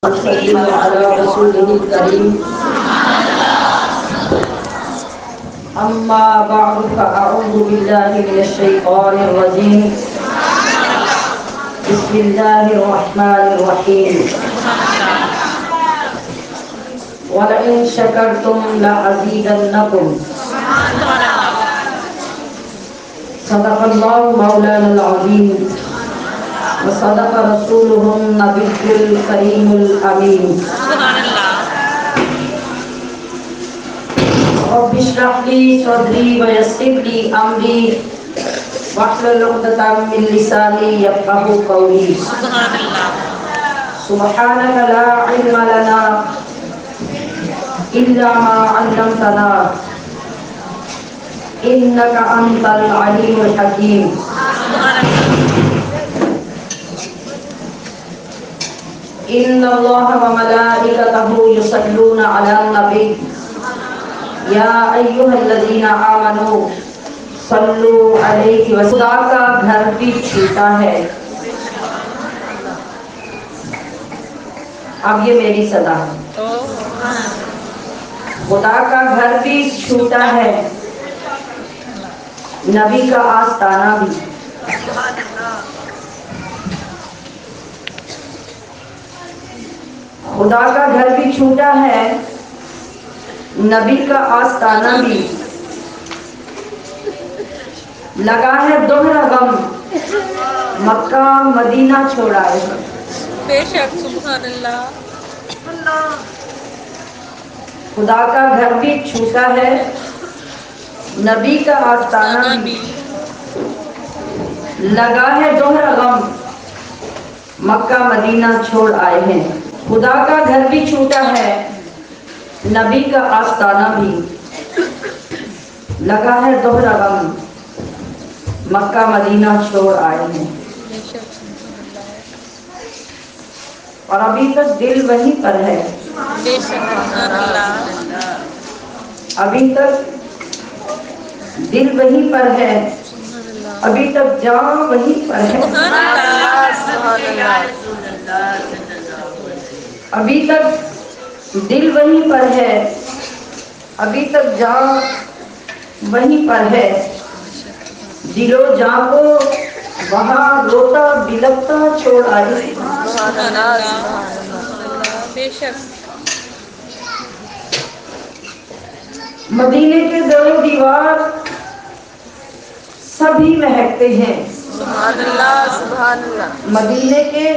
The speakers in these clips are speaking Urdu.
وسلم على رسوله الكريم أما بعد فأعوذ بالله من الشيطان الرجيم بسم الله الرحمن الرحيم ولئن شكرتم لأزيدنكم صدق الله مولانا العظيم وصدق رسوله النبي الكريم الأمين رب اشرح لي صدري ويسر لي أمري واحلل عقدة من لساني يفقهوا قولي سبحانك لا علم لنا إلا ما علمتنا إنك أنت العليم الحكيم إن الله وملائكته يصلون على النبي یا ایھا الذین آمنوا صلوا علیہ وسلم. خدا کا گھر بھی چھوٹا ہے. اب یہ میری صدا ہے. خدا کا گھر بھی چھوٹا ہے, نبی کا آستانہ بھی. خدا کا گھر بھی چھوٹا ہے, نبی کا آستانہ بھی. لگا ہے دوہرا غم, مکہ مدینہ چھوڑائے. بے شک سبحان اللہ. خدا کا گھر بھی چھوٹا ہے, نبی کا آستانہ بھی. لگا ہے دوہرا غم, مکہ مدینہ چھوڑ آئے ہیں. خدا کا گھر بھی چھوٹا ہے, نبی کا آستانہ بھی. لگا ہے دوہرا غم, مکہ مدینہ چھوڑ آئے ہیں. اور ابھی تک دل وہیں پر ہے. بے شک سبحان اللہ. ابھی تک دل وہیں پر ہے, ابھی تک جان وہیں پر ہے. ابھی تک دل وہیں پر ہے, ابھی تک جان وہیں پر ہے. دل و جان کو وہاں روتا بلکتا چھوڑ آئی. بے شک. مدینے کے در و دیوار سبھی مہکتے ہیں. سبحان اللہ سبحان اللہ. مدینے کے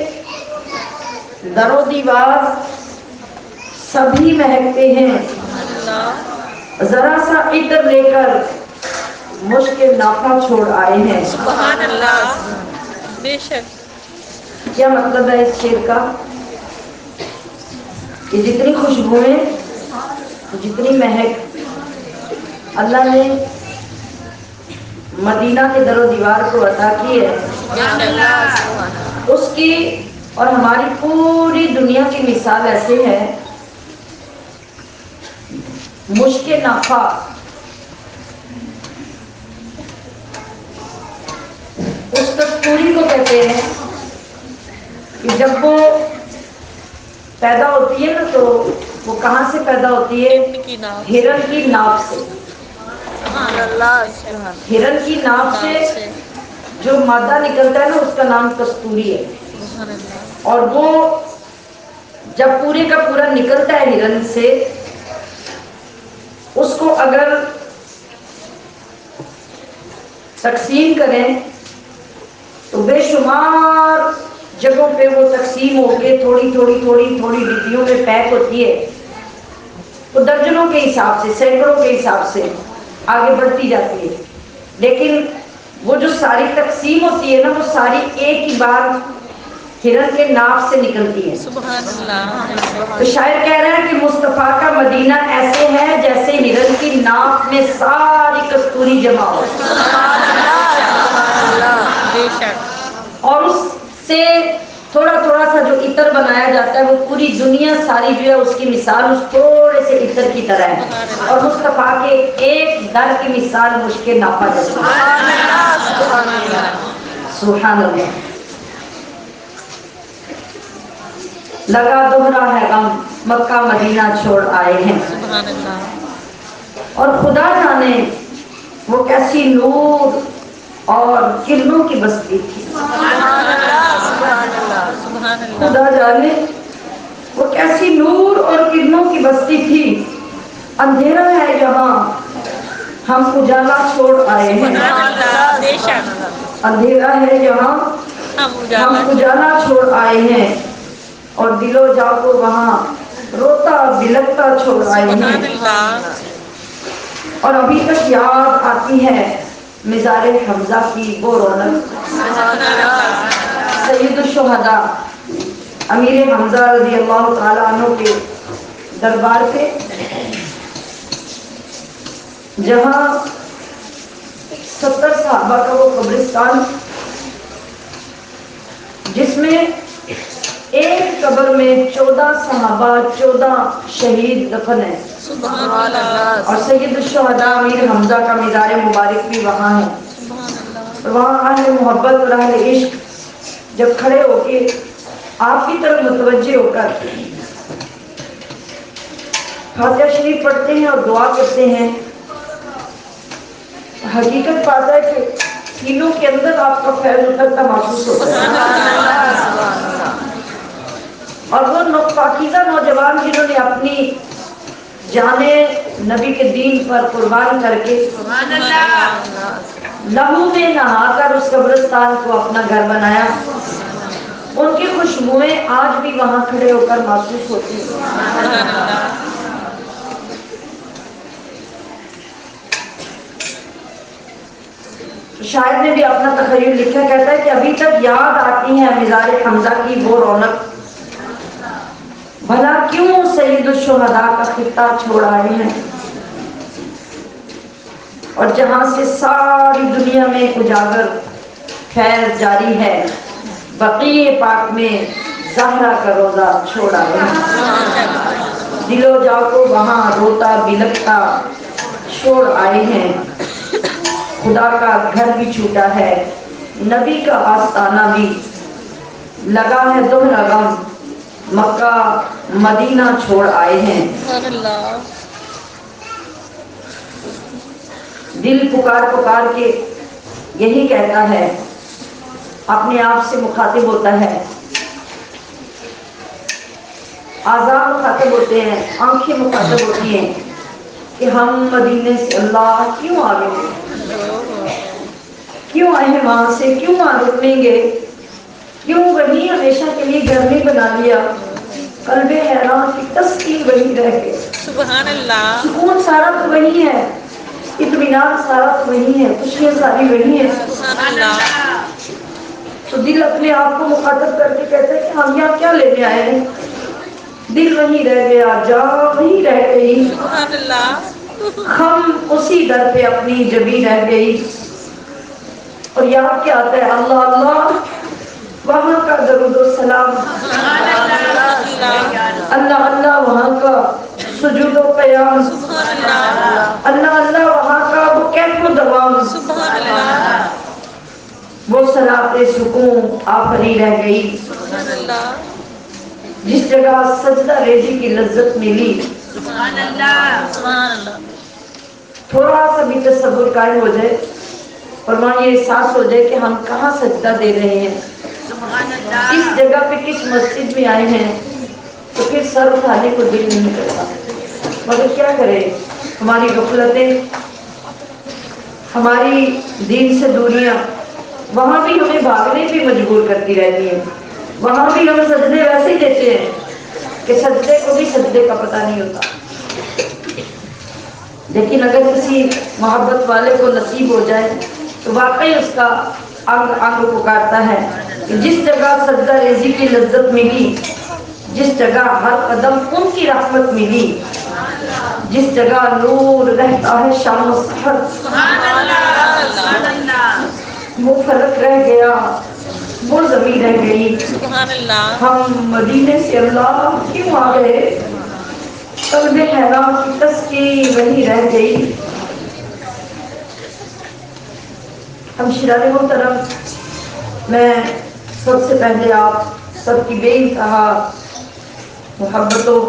در و دیوار سبھی مہکتے ہیں. ذرا سا عطر لے کر مشک نافہ چھوڑ آئے ہیں. سبحان اللہ. بے شک. کیا مطلب ہے اس شعر کا؟ کہ جتنی خوشبوئیں, جتنی مہک اللہ نے مدینہ کے در و دیوار کو عطا کی ہے, اس کی اور ہماری پوری دنیا کی مثال ایسے ہے. مشک نافہ اس کستوری کو کہتے ہیں کہ جب وہ پیدا ہوتی ہے نا تو وہ کہاں سے پیدا ہوتی ہے؟ ہرن کی ناف سے. ہرن کی ناف سے جو مادہ نکلتا ہے نا اس کا نام کستوری ہے. اور وہ جب پورے کا پورا نکلتا ہے ہرن سے, اس کو اگر تقسیم کریں تو بے شمار جگہوں پہ وہ تقسیم ہو کے تھوڑی تھوڑی تھوڑی تھوڑی ڈبیوں میں پیک ہوتی ہے. وہ درجنوں کے حساب سے, سینکڑوں کے حساب سے آگے بڑھتی جاتی ہے. لیکن وہ جو ساری تقسیم ہوتی ہے نا, وہ ساری ایک ہی بار ہرن کے ناف سے نکلتی ہے. سبحان اللہ. تو شاعر کہہ رہا ہے کہ مصطفیٰ کا مدینہ ایسے ہے جیسے ہرن کی ناف میں ساری کستوری جمع ہو. بے شک. اور اس سے تھوڑا تھوڑا سا جو عطر بنایا جاتا ہے وہ پوری دنیا ساری جو ہے اس کی مثال اس تھوڑے سے عطر کی طرح ہے. اور مصطفیٰ کے ایک در کی مثال مشک نافہ جیسی. سبحان اللہ. لگا دوہرا ہے غم مکہ مدینہ چھوڑ آئے ہیں. سبحان اللہ. اور خدا جانے وہ کیسی نور اور کرنوں کی بستی تھی. سبحان اللہ. سبحان اللہ. سبحان اللہ. خدا جانے وہ کیسی نور اور کرنوں کی بستی تھی. اندھیرا ہے یہاں ہم اجالا چھوڑ آئے ہیں. سبحان اللہ. بے شک. اندھیرا ہے یہاں ہم ہم اجالا چھوڑ آئے ہیں. اور دل و جا کو وہاں روتا بلکتا چھوڑ آئے ہیں. سبحان اللہ. اور ابھی تک یاد آتی ہے مزار حمزہ کی وہ رونق. سبحان اللہ. سید الشہداء امیر حمزہ رضی اللہ تعالیٰ عنہ کے دربار پہ جہاں 70 صحابہ کا وہ قبرستان جس میں ایک قبر میں 14 صحابہ 14 شہید دفن ہیں. سبحان اللہ. اور سید الشہداء امیر حمزہ کا مزار مبارک بھی وہاں ہے. سبحان اللہ. اور وہاں اہل محبت اور اہل عشق جب کھڑے ہو کے آپ کی طرف متوجہ ہو کر فاتحہ شریف پڑھتے ہیں اور دعا کرتے ہیں، حقیقت پاتا ہے کہ سینوں کے اندر آپ کا فیض اترتا محسوس ہوتا ہے. اور وہ پاکیزہ نوجوان جنہوں نے اپنی جانیں نبی کے دین پر قربان کر کے لہو میں نہا کر اس قبرستان کو اپنا گھر بنایا، ان کی خوشبوئیں آج بھی وہاں کھڑے ہو کر محسوس ہوتی ہیں. شاعر نے بھی اپنا تخیل لکھا، کہتا ہے کہ ابھی تک یاد آتی ہے مزار حمزہ کی وہ رونق، بھلا کیوں سید الشہداء کا خطہ چھوڑ آئے ہیں. اور جہاں سے ساری دنیا میں اجاگر خیر جاری ہے، بقیع پاک میں زہرا کا روزہ چھوڑ آئے ہیں. دل و جا کو وہاں روتا بلکتا چھوڑ آئے ہیں. خدا کا گھر بھی چھوٹا ہے، نبی کا آستانہ بھی، لگا ہے دوہرا غم مکہ مدینہ چھوڑ آئے ہیں. سبحان اللہ. دل پکار پکار کے یہی کہتا ہے، اپنے آپ سے مخاطب ہوتا ہے، آزاد مخاطب ہوتے ہیں، آنکھیں مخاطب ہوتی ہیں کہ ہم مدینے سے اللہ کیوں آ گئے، کیوں آئے ہیں وہاں سے، کیوں وہاں رکیں گے، کیوں وہیں ہمیشہ کے لیے گھر نہیں بنا لیا. قلب حیران کی تسکین وہیں رہ گئے. سبحان اللہ. سکون سارا تو وہی ہے، اطمینان سارا تو وہی ہے، خوشیاں ساری وہی ہیں. سبحان اللہ. تو دل اپنے آپ کو مخاطب کر کے کہتا ہے کہ ہم یہاں کیا لینے آئے ہیں. دل وہیں رہ گیا، جان وہیں رہ گئی، سبحان اللہ. ہم اسی در پہ اپنی جبی رہ گئی. اور یاد کیا آتا ہے، اللہ اللہ وہاں کا درود و سلام، اللہ اللہ وہاں کا سجود و قیام، اللہ اللہ وہاں کا وہ کیف و دوام، سبحان اللہ. وہ صلاۃ سکون آفری رہ گئی. سبحان اللہ. جس جگہ سجدہ ریزی کی لذت ملی، سبحان اللہ. سبحان اللہ. تھوڑا سا بھی تصور قائم ہو جائے اور وہاں یہ احساس ہو جائے کہ ہم کہاں سجدہ دے رہے ہیں، اس جگہ پہ کس مسجد میں آئے ہیں، تو پھر سر اٹھانے کو دل نہیں کرتا. مگر کیا کرے، ہماری غفلتیں، ہماری دین سے دوریاں وہاں بھی ہمیں بھاگنے بھی مجبور کرتی رہتی ہیں. وہاں بھی ہم سجدے ویسے ہی دیتے ہیں کہ سجدے کو بھی سجدے کا پتہ نہیں ہوتا. لیکن اگر کسی محبت والے کو نصیب ہو جائے تو واقعی اس کا انگ انگ پکارتا ہے کہ جس جگہ سجدہ ریزی کی لذت ملی، جس جگہ ہر قدم ان کی رحمت ملی، جس جگہ نور رہتا ہے شام و سحر، وہ فلک رہ گیا، وہ زمین رہ گئی. سبحان اللہ. ہم مدینے سے اللہ کیوں آ گئے، قلب حیران کی تسکین وہیں رہ گئی. ہمشیران محترم، میں سب سے پہلے آپ سب کی بے انتہا محبتوں،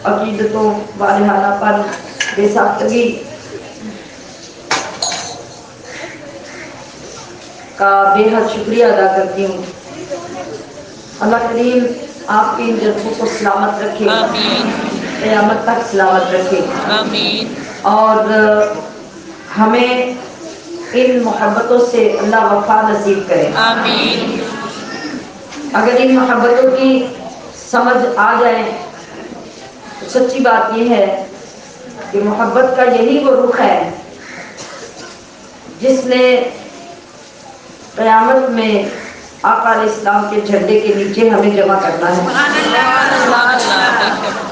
عقیدتوں، والہانہ پن، بے ساختگی کا بے حد شکریہ ادا کرتی ہوں۔ اللہ کریم آپ کی ان جذبوں کو سلامت رکھے، آمین قیامت تک سلامت رکھے، آمین اور ہمیں ان محبتوں سے اللہ وفا نصیب کرے۔ آمین اگر ان محبتوں کی سمجھ آ جائے تو سچی بات یہ ہے کہ محبت کا یہی وہ رخ ہے جس نے قیامت میں آقا علیہ السلام کے جھنڈے کے نیچے ہمیں جمع کرنا ہے۔ سبحان اللہ، بے شک۔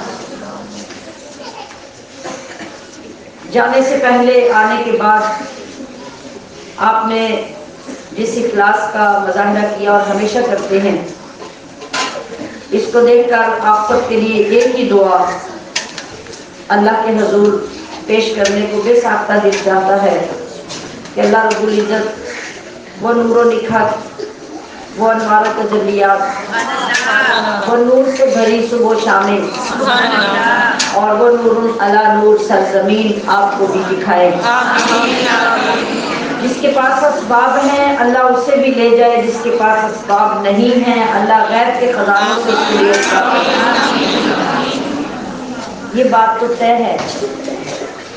جانے سے پہلے، آنے کے بعد آپ نے جس اخلاص کا مظاہرہ کیا اور ہمیشہ کرتے ہیں، اس کو دیکھ کر آپ سب کے لیے ایک ہی دعا اللہ کے حضور پیش کرنے کو بے ساختہ دل چاہتا ہے کہ اللہ رب العزت وہ نور و نکھت، وہ انوار و تجلیات، وہ نور سے بھری صبح و شامیں، سبحان اللہ، اور وہ نور علی نور سرزمین آپ کو بھی دکھائے۔ جس کے پاس اسباب ہیں اللہ اسے بھی لے جائے، جس کے پاس اسباب نہیں ہیں اللہ غیب کے خزانوں سے اس کے لیے یہ بات تو طے ہے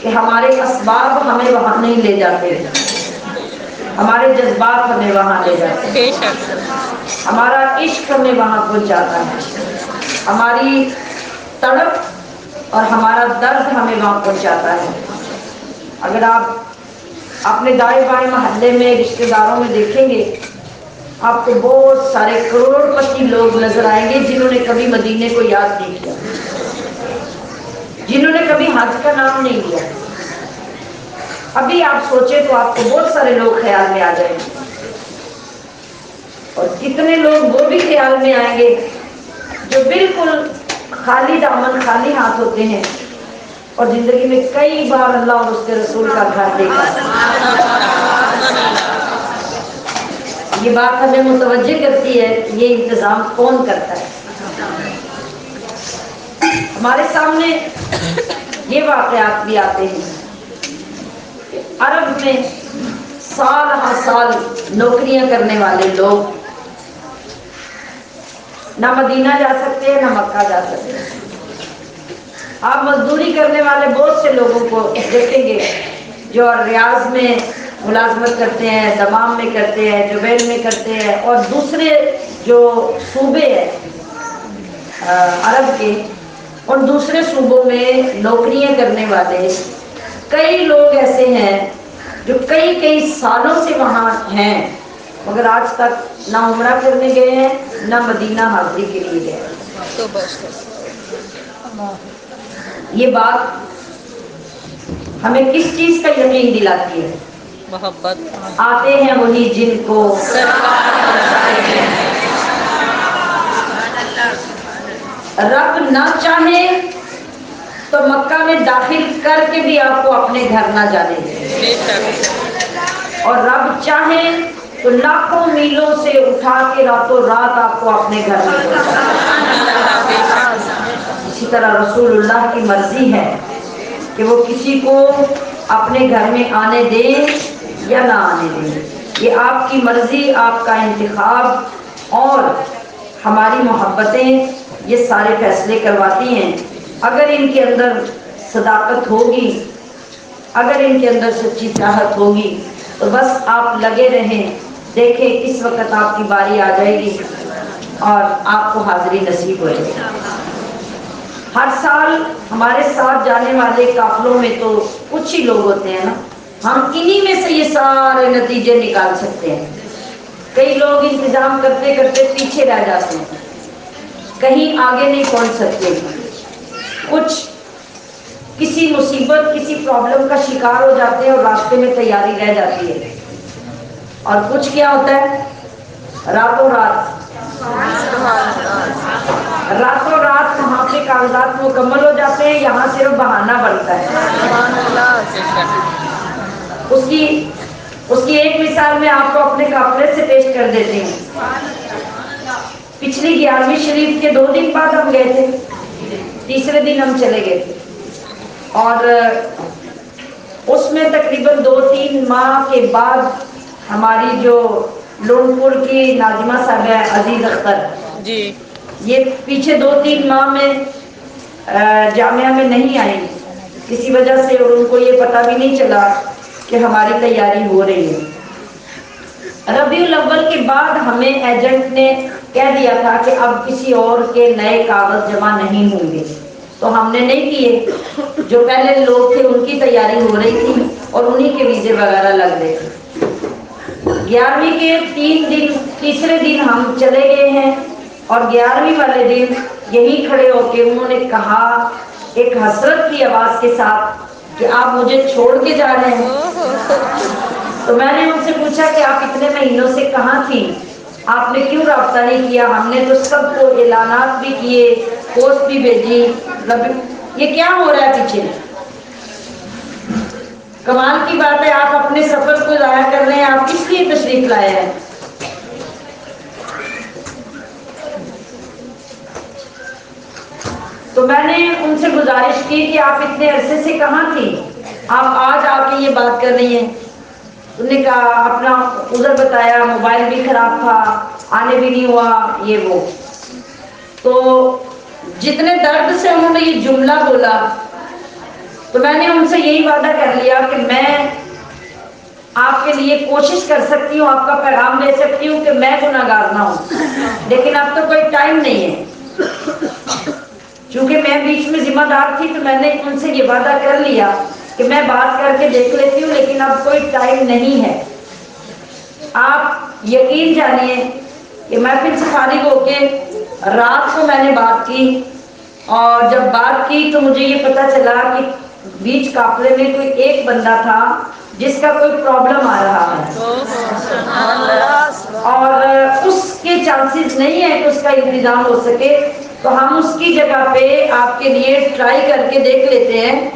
کہ ہمارے اسباب ہمیں وہاں نہیں لے جاتے، ہمارے جذبات ہمیں وہاں لے جاتے ہیں، بے شک۔ ہمارا عشق ہمیں وہاں پہنچاتا ہے، ہماری تڑپ اور ہمارا درد ہمیں وہاں پہنچاتا ہے۔ اگر آپ اپنے دائیں بائیں محلے میں، رشتہ داروں میں دیکھیں گے، آپ کو بہت سارے کروڑ پتی لوگ نظر آئیں گے جنہوں نے کبھی مدینے کو یاد نہیں کیا، جنہوں نے کبھی حج کا نام نہیں لیا۔ ابھی آپ سوچیں تو آپ کو بہت سارے لوگ خیال میں آ جائیں گے، اور کتنے لوگ وہ بھی خیال میں آئیں گے جو بالکل خالی دامن خالی ہاتھ ہوتے ہیں اور زندگی میں کئی بار اللہ اور اس کے رسول کا گھر دیکھا۔ یہ بات ہمیں متوجہ کرتی ہے کہ یہ انتظام کون کرتا ہے۔ ہمارے سامنے یہ واقعات بھی آتے ہیں کہ عرب میں سال ہر سال نوکریاں کرنے والے لوگ نہ مدینہ جا سکتے ہیں نہ مکہ جا سکتے ہیں۔ آپ مزدوری کرنے والے بہت سے لوگوں کو دیکھیں گے جو ریاض میں ملازمت کرتے ہیں، دمام میں کرتے ہیں، جبیل میں کرتے ہیں، اور دوسرے جو صوبے ہیں عرب کے، اور دوسرے صوبوں میں نوکریاں کرنے والے کئی لوگ ایسے ہیں جو کئی سالوں سے وہاں ہیں مگر آج تک نہ عمرہ کرنے گئے ہیں نہ مدینہ حاضری کے لیے گئے ہیں۔ تو بس یہ بات ہمیں کس چیز کا یقین دلاتی ہے؟ محبت آتے ہیں وہی جن کو رب نہ چاہے تو مکہ میں داخل کر کے بھی آپ کو اپنے گھر نہ جانے دے، بے شک، اور رب چاہے تو لاکھوں میلوں سے اٹھا کے راتوں رات آپ کو اپنے گھر میں پہنچا۔ اسی طرح رسول اللہ کی مرضی ہے کہ وہ کسی کو اپنے گھر میں آنے دیں یا نہ آنے دیں، یہ آپ کی مرضی، آپ کا انتخاب، اور ہماری محبتیں یہ سارے فیصلے کرواتی ہیں۔ اگر ان کے اندر صداقت ہوگی، اگر ان کے اندر سچی چاہت ہوگی تو بس آپ لگے رہیں، دیکھیں کس وقت آپ کی باری آ جائے گی اور آپ کو حاضری نصیب ہوئے گی۔ ہر سال ہمارے ساتھ جانے والے قافلوں میں تو کچھ ہی لوگ ہوتے ہیں نا، ہم انہی میں سے یہ سارے نتیجے نکال سکتے ہیں۔ کئی لوگ انتظام کرتے کرتے پیچھے رہ جاتے ہیں، کہیں آگے نہیں پہنچ سکتے، کچھ کسی مصیبت کسی پرابلم کا شکار ہو جاتے ہیں اور راستے میں تیاری رہ جاتی ہے، اور کچھ کیا ہوتا ہے راتوں رات وہاں پہ کاغذات مکمل ہو جاتے ہیں، یہاں صرف بہانہ بنتا ہے۔ اس کی ایک مثال میں آپ کو اپنے قافلے سے پیش کر دیتی ہوں۔ پچھلی 11ویں شریف کے 2 دن بعد ہم گئے تھے، تیسرے دن ہم چلے گئے تھے، اور اس میں تقریباً 2-3 ماہ کے بعد ہماری جو لونپور کی ناظمہ صاحب ہے عزیز اختر جی یہ پیچھے 2-3 ماہ میں جامعہ میں نہیں آئی کسی وجہ سے، اور ان کو یہ پتہ بھی نہیں چلا کہ ہماری تیاری ہو رہی ہے۔ ربیع الاول کے بعد ہمیں ایجنٹ نے کہہ دیا تھا کہ اب کسی اور کے نئے کاغذ جمع نہیں ہوں گے، تو ہم نے نہیں کیے، جو پہلے لوگ تھے ان کی تیاری ہو رہی تھی اور انہی کے ویزے وغیرہ لگ رہے تھے۔ 11ویں کے 3 دن تیسرے دن ہم چلے گئے ہیں، اور 11ویں والے دن یہی کھڑے ہو کے انہوں نے کہا ایک حسرت کی آواز کے ساتھ کہ آپ مجھے چھوڑ کے جا رہے ہیں۔ تو میں نے ان سے پوچھا کہ آپ اتنے مہینوں سے کہاں تھی، آپ نے کیوں رابطہ نہیں کیا؟ ہم نے تو سب کو اعلانات بھی کیے، پوسٹ بھی بھیجی، یہ کیا ہو رہا ہے پیچھے؟ کمال کی بات ہے، آپ اپنے سفر کو ضائع کر رہے ہیں، آپ کس لیے تشریف لائے ہیں؟ تو میں نے ان سے گزارش کی کہ آپ اتنے عرصے سے کہاں تھی، آپ آج آ کے یہ بات کر رہی ہیں؟ انہوں نے کہا اپنا عذر بتایا، موبائل بھی خراب تھا، آنے بھی نہیں ہوا، یہ وہ۔ تو جتنے درد سے انہوں نے یہ جملہ بولا، تو میں نے ان سے یہی وعدہ کر لیا کہ میں آپ کے لیے کوشش کر سکتی ہوں، آپ کا پیغام دے سکتی ہوں کہ میں گناہگار نہ ہوں، لیکن اب تو کوئی ٹائم نہیں ہے۔ چونکہ میں بیچ میں ذمہ دار تھی تو میں نے ان سے یہ وعدہ کر لیا کہ میں بات کر کے دیکھ لیتی ہوں، لیکن اب کوئی ٹائم نہیں ہے۔ آپ یقین جانیے کہ محفل سے فارغ ہو کے رات کو میں نے بات کی، اور جب بات کی تو مجھے یہ پتہ چلا کہ بیچ قافلے میں کوئی ایک بندہ تھا جس کا کوئی پرابلم آ رہا ہے، اور اس کے چانسز نہیں ہے کہ اس کا انتظام ہو سکے، تو ہم اس کی جگہ پہ آپ کے لیے ٹرائی کر کے دیکھ لیتے ہیں،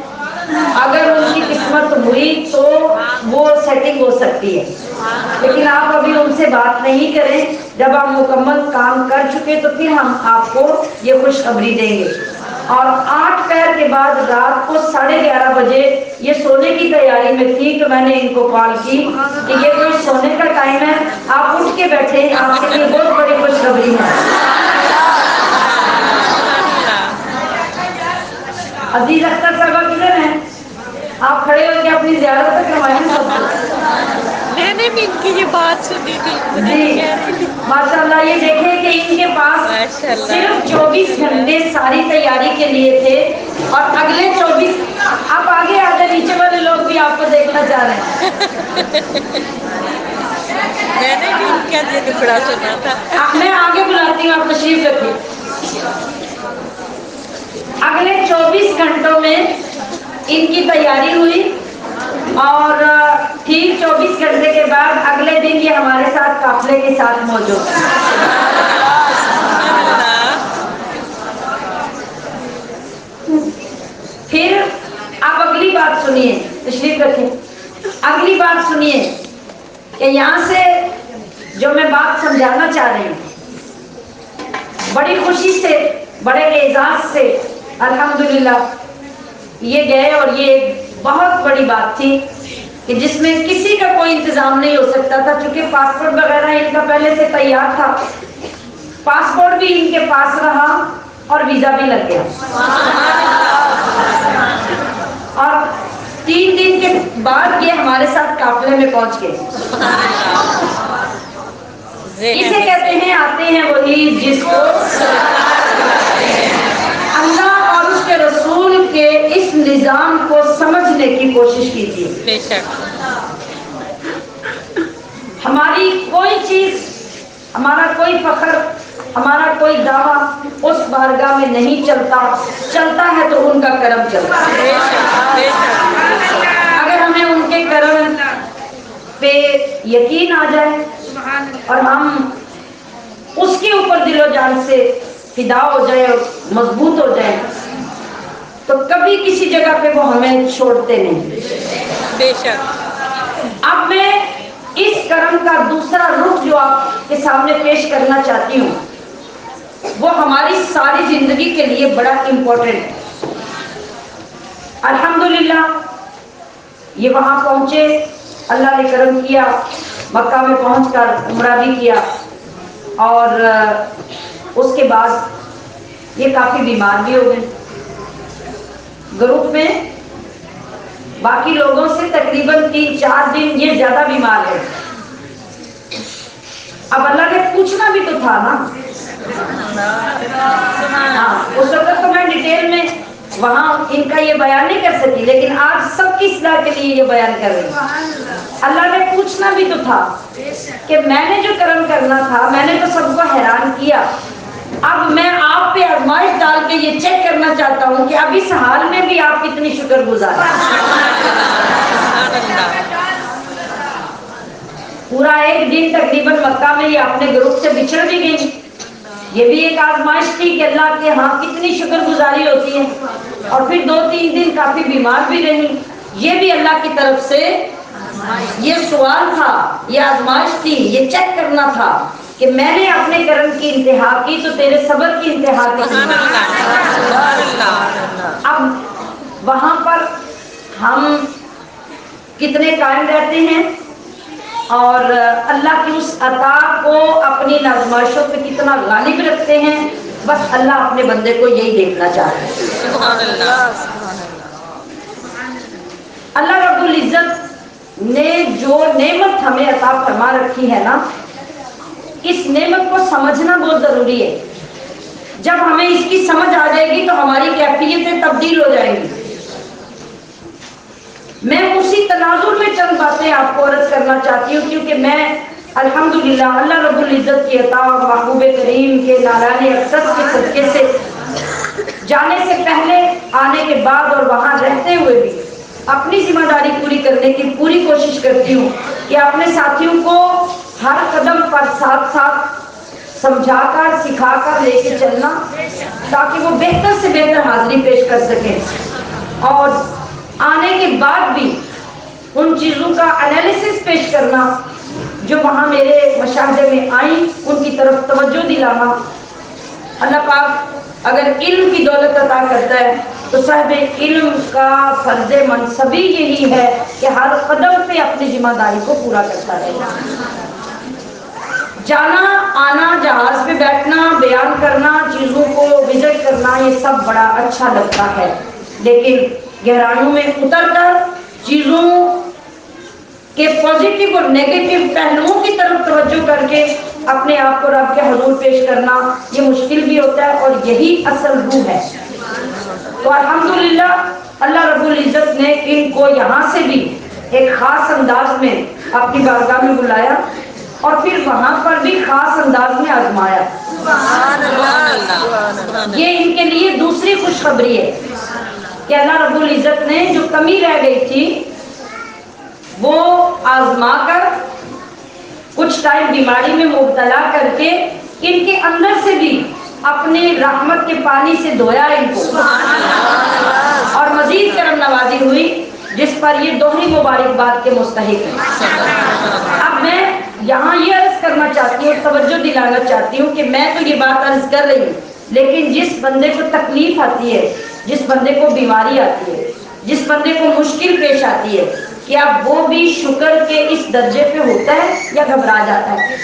اگر ان کی قسمت ہوئی تو وہ سیٹنگ ہو سکتی ہے۔ لیکن آپ ابھی ان سے بات نہیں کریں، جب آپ مکمل کام کر چکے تو پھر ہم آپ کو یہ خوشخبری دیں گے۔ اور 8 پیر کے بعد رات کو 11:30 بجے یہ سونے کی تیاری میں تھی تو میں نے ان کو کال کی کہ یہ کوئی سونے کا ٹائم ہے، آپ اٹھ کے بیٹھے، آپ کے لیے بہت بڑی خوشخبری ہے۔ عزیز اختر صاحبہ کدھر ہیں؟ آپ کھڑے ہو کے اپنی زیارت کروائیں سب کو۔ میں نے بھی ان کی یہ بات سنی تھی، جی ماشاءاللہ، یہ دیکھیں کہ ان کے پاس ماشاءاللہ۔ صرف 24 گھنٹے ساری تیاری کے لیے تھے، اور اگلے 24 آپ آگے آ جائیں، نیچے والے لوگ بھی آپ کو دیکھنا چاہ رہے ہیں۔ میں نے بھی ان کا یہ ٹکڑا سنا تھا۔ میں آگے بلاتی ہوں، آپ تشریف رکھیں۔ اگلے 24 گھنٹوں میں ان کی تیاری ہوئی، اور ٹھیک 24 گھنٹے کے بعد اگلے دن یہ ہمارے ساتھ قافلے کے ساتھ موجود ہیں۔ پھر آپ اگلی بات سنیے، تشریف رکھیں، اگلی بات سنیے کہ یہاں سے جو میں بات سمجھانا چاہ رہی ہوں، بڑی خوشی سے، بڑے اعزاز سے الحمدللہ یہ گئے، اور یہ بہت بڑی بات تھی کہ جس میں کسی کا کوئی انتظام نہیں ہو سکتا تھا، چونکہ پاسپورٹ وغیرہ ان کا پہلے سے تیار تھا، پاسپورٹ بھی ان کے پاس رہا اور ویزا بھی لگ گیا، اور 3 دن کے بعد یہ ہمارے ساتھ قافلے میں پہنچ گئے۔ اسے کہتے ہیں آتے ہیں وہی جس کو اللہ اور اس کے رسول کے اس نظام کو سمجھنے کی کوشش کیجیے۔ بے شک۔ ہماری کوئی چیز، ہمارا کوئی فخر، ہمارا کوئی دعویٰ اس بارگاہ میں نہیں چلتا، چلتا ہے تو ان کا کرم چلتا ہے۔ اگر ہمیں ان کے کرم پہ یقین آ جائے اور ہم اس کے اوپر دل و جان سے فدا ہو جائے اور مضبوط ہو جائے تو کبھی کسی جگہ پہ وہ ہمیں چھوڑتے نہیں۔ بے شک۔ اب میں اس کرم کا دوسرا رخ جو آپ کے سامنے پیش کرنا چاہتی ہوں وہ ہماری ساری زندگی کے لیے بڑا امپورٹنٹ ہے۔ الحمدللہ یہ وہاں پہنچے، اللہ نے کرم کیا، مکہ میں پہنچ کر عمرہ بھی کیا، اور اس کے بعد یہ کافی بیمار بھی ہو گئے۔ گروپ میں باقی لوگوں سے تقریباً 3-4 دن یہ زیادہ بیمار ہے۔ اب اللہ نے پوچھنا بھی تو تھا نا، ہاں اس وقت تو میں ڈیٹیل میں وہاں ان کا یہ بیان نہیں کر سکی، لیکن آج سب کی اصلاح کے لیے یہ بیان کر رہی ہوں۔ اللہ نے پوچھنا بھی تو تھا کہ میں نے جو کرم کرنا تھا، میں نے تو سب کو حیران کیا، اب میں آپ پہ آزمائش ڈال کے یہ چیک کرنا چاہتا ہوں کہ اب اس حال میں بھی آپ کتنی شکر گزار ہیں۔ پورا 1 دن تقریباً مکہ میں یہ اپنے گروپ سے بچھڑ بھی گئی، یہ بھی ایک آزمائش تھی کہ اللہ کے ہاں کتنی شکر گزاری ہوتی ہے، اور پھر 2-3 دن کافی بیمار بھی رہی، یہ بھی اللہ کی طرف سے یہ سوال تھا، یہ آزمائش تھی، یہ چیک کرنا تھا کہ میں نے اپنے کرم کی انتہا کی تو تیرے صبر کی انتہا کی۔ اب وہاں پر ہم کتنے قائم رہتے ہیں اور اللہ کی اس عطا کو اپنی آزمائشوں پہ کتنا غالب رکھتے ہیں، بس اللہ اپنے بندے کو یہی دیکھنا چاہتے ہیں۔ اللہ رب العزت نے جو نعمت ہمیں عطا فرما رکھی ہے نا، اس نعمت کو سمجھنا بہت ضروری ہے۔ جب ہمیں اس کی سمجھ آ جائے گی تو ہماری کیفیتیں تبدیل ہو جائیں گی۔ میں اسی تناظر میں چند باتیں آپ کو عرض کرنا چاہتی ہوں، کیونکہ میں الحمدللہ اللہ رب العزت کی عطا اور محبوب کریم کے نالان اقدس کے صدقے سے جانے سے پہلے، آنے کے بعد اور وہاں رہتے ہوئے بھی اپنی ذمہ داری پوری کرنے کی پوری کوشش کرتی ہوں کہ اپنے ساتھیوں کو ہر قدم پر ساتھ ساتھ سمجھا کر سکھا کر لے کے چلنا، تاکہ وہ بہتر سے بہتر حاضری پیش کر سکیں، اور آنے کے بعد بھی ان چیزوں کا انالیسس پیش کرنا جو وہاں میرے مشاہدے میں آئیں، ان کی طرف توجہ دلانا۔ اللہ پاک اگر علم کی دولت عطا کرتا ہے تو صاحب علم کا فرض منصبی یہی ہے کہ ہر قدم پہ اپنی ذمہ داری کو پورا کرتا رہے۔ جانا آنا، جہاز پہ بیٹھنا، بیان کرنا، چیزوں کو وزٹ کرنا، یہ سب بڑا اچھا لگتا ہے، لیکن گہرائیوں میں اتر کر چیزوں کے پازیٹیو اور نیگیٹو پہلوؤں کی طرف توجہ کر کے اپنے آپ کو رب کے حضور پیش کرنا یہ مشکل بھی ہوتا ہے، اور یہی اصل روح ہے۔ تو الحمدللہ اللہ رب العزت نے ان کو یہاں سے بھی ایک خاص انداز میں اپنی بارگاہ میں بلایا، اور پھر وہاں پر بھی خاص انداز میں آزمایا۔ یہ ان کے لیے دوسری خوشخبری ہے کہ اللہ رب العزت نے جو کمی رہ گئی تھی وہ آزما کر، کچھ ٹائم بیماری میں مبتلا کر کے، ان کے اندر سے بھی اپنی رحمت کے پانی سے دھویا ان کو، اور مزید کرم نوازی ہوئی جس پر یہ دوہری مبارکباد کے مستحق ہیں۔ اب میں یہاں یہ عرض کرنا چاہتی ہوں، توجہ دلانا چاہتی ہوں کہ میں تو یہ بات عرض کر رہی ہوں، لیکن جس بندے کو تکلیف آتی ہے، جس بندے کو بیماری آتی ہے، جس بندے کو مشکل پیش آتی ہے، کیا وہ بھی شکر کے اس درجے پہ ہوتا ہے یا گھبرا جاتا ہے؟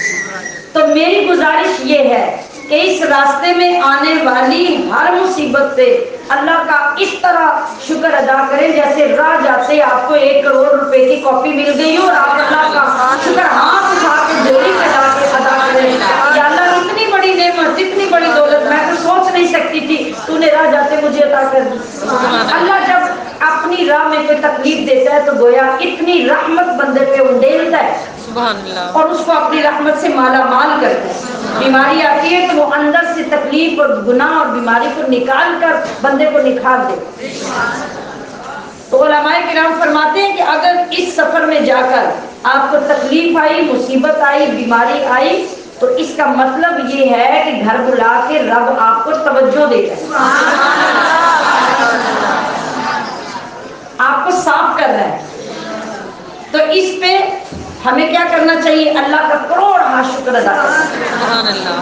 تو میری گزارش یہ ہے کہ اس راستے میں آنے والی ہر مصیبت پہ اللہ کا اس طرح شکر ادا کریں جیسے راہ جاتے آپ کو 1 کروڑ روپے کی کاپی مل گئی ہو، اور آپ اللہ کا شکر ہاتھ اٹھا کے جوڑی ادا کریں، یا اللہ اتنی بڑی نعمت، اتنی بڑی دولت میں تو سوچ نہیں سکتی تھی، تو نے راہ جاتے مجھے عطا کر دی۔ اللہ جب اپنی راہ میں کوئی تکلیف دیتا ہے تو گویا اتنی رحمت بندے پہ انڈیلتا ہے اور اس کو اپنی رحمت سے مالا مال کرتا ہے۔ بیماری آتی ہے تو وہ اندر سے تکلیف اور گناہ اور بیماری کو نکال کر بندے کو نکھار دے۔ تو علماء کرام فرماتے ہیں کہ اگر اس سفر میں جا کر آپ کو تکلیف آئی، مصیبت آئی، بیماری آئی، تو اس کا مطلب یہ ہے کہ گھر بلا کے رب آپ کو توجہ دیتا ہے، آپ کو صاف کر رہا ہے۔ تو اس پہ ہمیں کیا کرنا چاہیے؟ اللہ کا کروڑ ہاں شکر ادا کرنا۔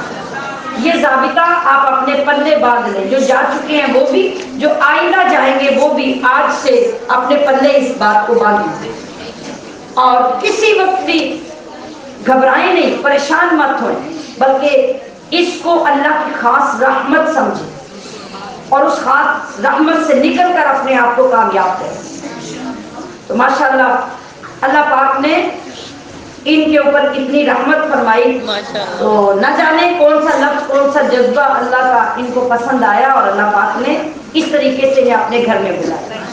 یہ ضابطہ آپ اپنے پلے باندھ لیں، جو جا چکے ہیں وہ بھی، جو آئندہ جائیں گے وہ بھی آج سے اپنے پلے اس بات کو باندھ لیں، اور کسی وقت بھی گھبرائیں نہیں، پریشان مت ہوئیں، بلکہ اس کو اللہ کی خاص رحمت سمجھیں اور اس خاص رحمت سے نکل کر اپنے آپ کو کامیاب کریں۔ تو ماشاءاللہ اللہ پاک نے ان کے اوپر اتنی رحمت فرمائی، تو نہ جانے کون سا لفظ، کون سا جذبہ اللہ کا ان کو پسند آیا، اور اللہ پاک نے اس طریقے سے انہیں اپنے گھر میں بلایا۔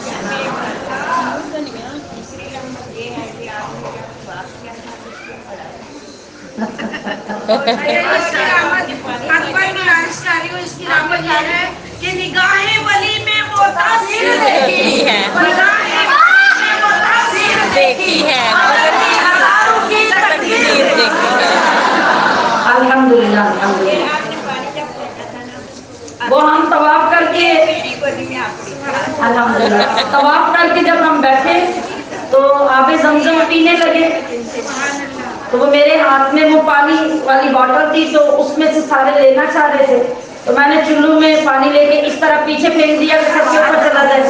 نگاہیں ولی میں وہ تاثیر دیکھی ہے، دیکھی ہے، ہزاروں کی تقدیر دیکھی ہے۔ الحمدللہ الحمدللہ۔ وہ ہم طواف کر کے، الحمدللہ طواف کر کے جب ہم بیٹھے تو آب زمزم پینے لگے، تو وہ میرے ہاتھ میں وہ پانی والی بوتل تھی، تو اس میں سے سارے لینا چاہ رہے تھے، تو میں نے چلو میں پانی لے کے اس طرح پیچھے پھینک دیا کہ سب کے اوپر چلا جائے،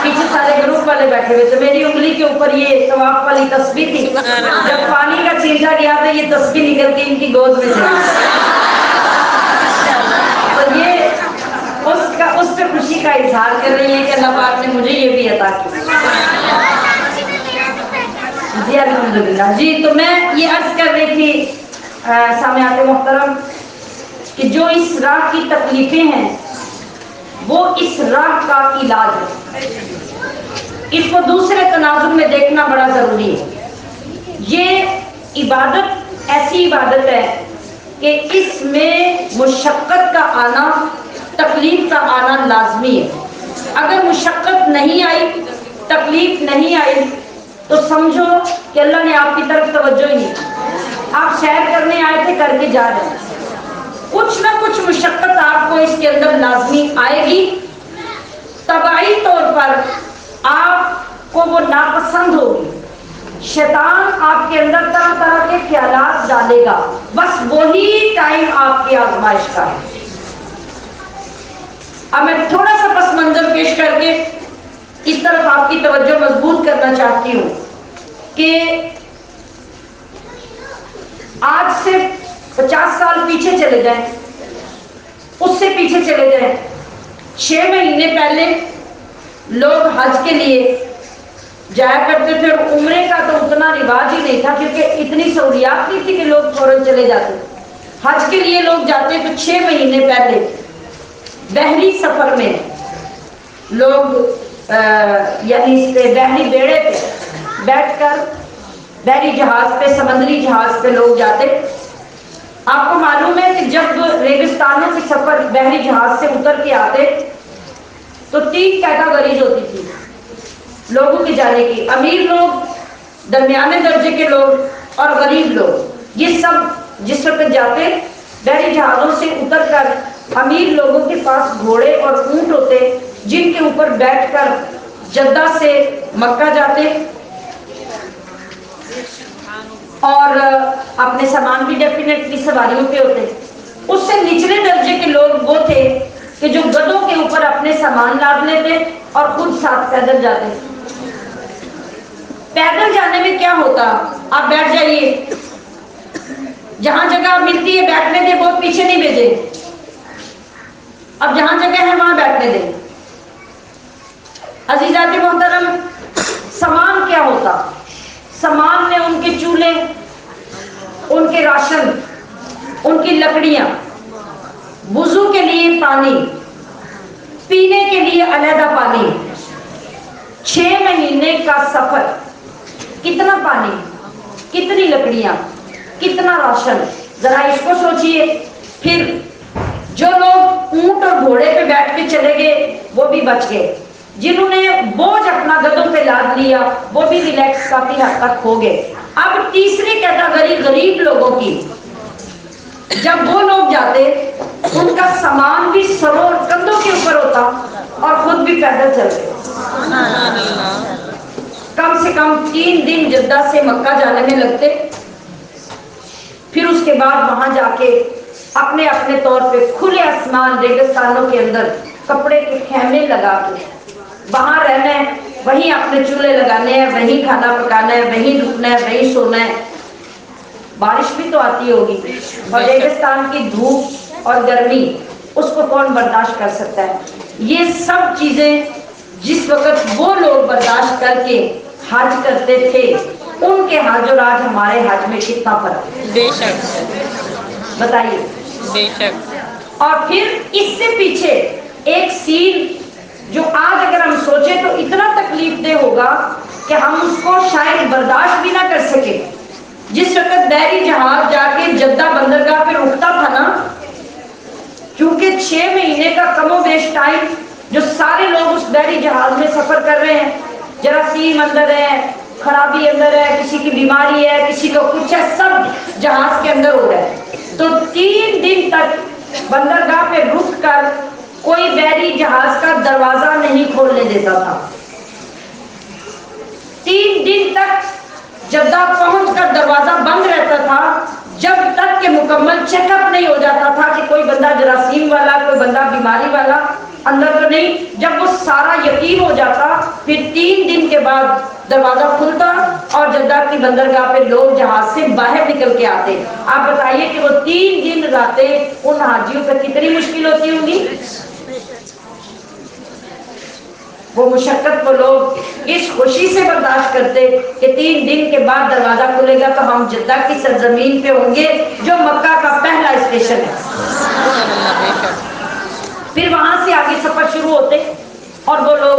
پیچھے سارے گروپ والے بیٹھے ہوئے تھے، میری انگلی کے اوپر یہ طواف والی تسبیح تھی، جب پانی کا چھینٹا گیا تو یہ تسبیح نکل کے ان کی گود میں چلی گئی۔ تو یہ اس پہ خوشی کا اظہار کر رہی ہیں کہ اللہ پاک نے مجھے یہ بھی عطا کیا۔ جی الحمدللہ۔ جی تو میں یہ عرض کر رہی تھی سامعات محترم کہ جو اس راہ کی تکلیفیں ہیں وہ اس راہ کا علاج ہے، اس کو دوسرے تناظر میں دیکھنا بڑا ضروری ہے۔ یہ عبادت ایسی عبادت ہے کہ اس میں مشقت کا آنا، تکلیف کا آنا لازمی ہے۔ اگر مشقت نہیں آئی، تکلیف نہیں آئی، تو سمجھو کہ اللہ نے آپ کی طرف توجہ ہی نہیں کی، آپ سیر کرنے آئے تھے کر کے جا رہے ہیں، کچھ نہ کچھ مشقت آپ کو اس کے اندر لازمی آئے گی، طبعی طور پر آپ کو وہ ناپسند ہوگی، شیطان آپ کے اندر طرح طرح کے خیالات ڈالے گا، بس وہی ٹائم آپ کی آزمائش کا ہے۔ اب میں تھوڑا سا پس منظر پیش کر کے اس طرف آپ کی توجہ مضبوط کرنا چاہتی ہوں کہ آج سے 50 سال پیچھے چلے جائیں، اس سے پیچھے چلے جائیں، 6 مہینے پہلے لوگ حج کے لیے جایا کرتے تھے، اور عمرے کا تو اتنا رواج ہی نہیں تھا کیونکہ اتنی سہولیات نہیں تھی کہ لوگ فوراً چلے جاتے۔ حج کے لیے لوگ جاتے تو 6 مہینے پہلے بحری سفر میں لوگ یعنی بحری بیڑے پہ بیٹھ کر بحری جہاز پہ، سمندری جہاز پہ لوگ جاتے۔ آپ کو معلوم ہے کہ جب ریگستانوں سے سفر بحری جہاز سے اتر کے آتے تو 3 کیٹاگریز ہوتی تھی لوگوں کے جانے کی، امیر لوگ، درمیانے درجے کے لوگ اور غریب لوگ۔ یہ سب جس وقت جاتے بحری جہازوں سے اتر کر، امیر لوگوں کے پاس گھوڑے اور اونٹ ہوتے جن کے اوپر بیٹھ کر جدہ سے مکہ جاتے، اور اپنے سامان بھی ڈیفینیٹلی سواریوں پہ ہوتے۔ اس سے نچلے درجے کے لوگ وہ تھے کہ جو گدھوں کے اوپر اپنے سامان لاد لیتے اور خود ساتھ پیدل جاتے۔ پیدل جانے میں کیا ہوتا، آپ بیٹھ جائیے، جہاں جگہ ملتی ہے بیٹھنے دے، بہت پیچھے نہیں بھیجے، اب جہاں جگہ ہے وہاں بیٹھنے دیں۔ عزیزات محترم، سامان کیا ہوتا، سامان میں ان کے چولہے، ان کے راشن، ان کی لکڑیاں، وضو کے لیے پانی، پینے کے لیے علیحدہ پانی، 6 مہینے کا سفر، کتنا پانی، کتنی لکڑیاں، کتنا راشن، ذرا اس کو سوچئے۔ پھر جو لوگ اونٹ اور گھوڑے پہ بیٹھ کے چلے گئے وہ بھی بچ گئے، جنہوں نے بوجھ اپنا گدھوں پہ لاد لیا وہ بھی ریلیکس کافی حد تک ہو گئے۔ اب تیسری کیٹاگری غریب لوگوں کی، جب وہ لوگ جاتے ان کا سامان بھی سروں اور کندھوں کے اوپر ہوتا اور خود بھی پیدل چلتے۔ کم سے کم 3 دن جدہ سے مکہ جانے میں لگتے، پھر اس کے بعد وہاں جا کے اپنے اپنے طور پہ کھلے آسمان ریگستانوں کے اندر کپڑے کے خیمے لگا کے وہاں رہنا ہے، وہیں اپنے چولہے لگانے ہیں، وہیں کھانا پکانا ہے، وہیں رکنا ہے، وہیں سونا ہے۔ بارش بھی تو آتی ہوگی، اور ریگستان کی دھوپ اور گرمی اس کو کون برداشت کر سکتا ہے؟ یہ سب چیزیں جس وقت وہ لوگ برداشت کر کے حج کرتے تھے، ان کے حج اور آج ہمارے حج میں کتنا فرق ہے؟ بے شک، بتائیے۔ بے شک۔ اور پھر اس سے پیچھے ایک سین جو آج اگر ہم سوچیں تو اتنا تکلیف دہ ہوگا کہ ہم اس کو شاید برداشت بھی نہ کر سکیں۔ جس وقت بحری جہاز جا کے جدہ بندرگاہ پہ رکتا تھا نا، کیونکہ 6 مہینے کا کم و بیش ٹائم جو سارے لوگ اس بحری جہاز میں سفر کر رہے ہیں، جراثیم اندر ہے، خرابی اندر ہے، کسی کی بیماری ہے، کسی کو کچھ ہے، سب جہاز کے اندر ہو رہا ہے۔ تو 3 دن تک بندرگاہ پہ رک کر کوئی بحری جہاز کا دروازہ نہیں کھولنے دیتا تھا۔ 3 دن تک جدہ پہنچ کر دروازہ بند رہتا تھا، جب تک کہ مکمل چیک اپ نہیں ہو جاتا تھا کہ کوئی بندہ جراثیم والا، کوئی بندہ بیماری والا اندر تو نہیں۔ جب وہ سارا یقین ہو جاتا، پھر 3 دن کے بعد دروازہ کھلتا اور جدہ کی بندرگاہ پہ لوگ جہاز سے باہر نکل کے آتے۔ آپ بتائیے کہ وہ 3 دن راتیں ان حاجیوں پہ کتنی مشکل ہوتی ہوں گی۔ وہ مشقت کو لوگ اس خوشی سے برداشت کرتے کہ 3 دن کے بعد دروازہ کھلے گا تو ہم جدہ کی سرزمین پہ ہوں گے، جو مکہ کا پہلا اسٹیشن ہے۔ سبحان اللہ، بے شک۔ پھر وہاں سے آگے سفر شروع ہوتے اور وہ لوگ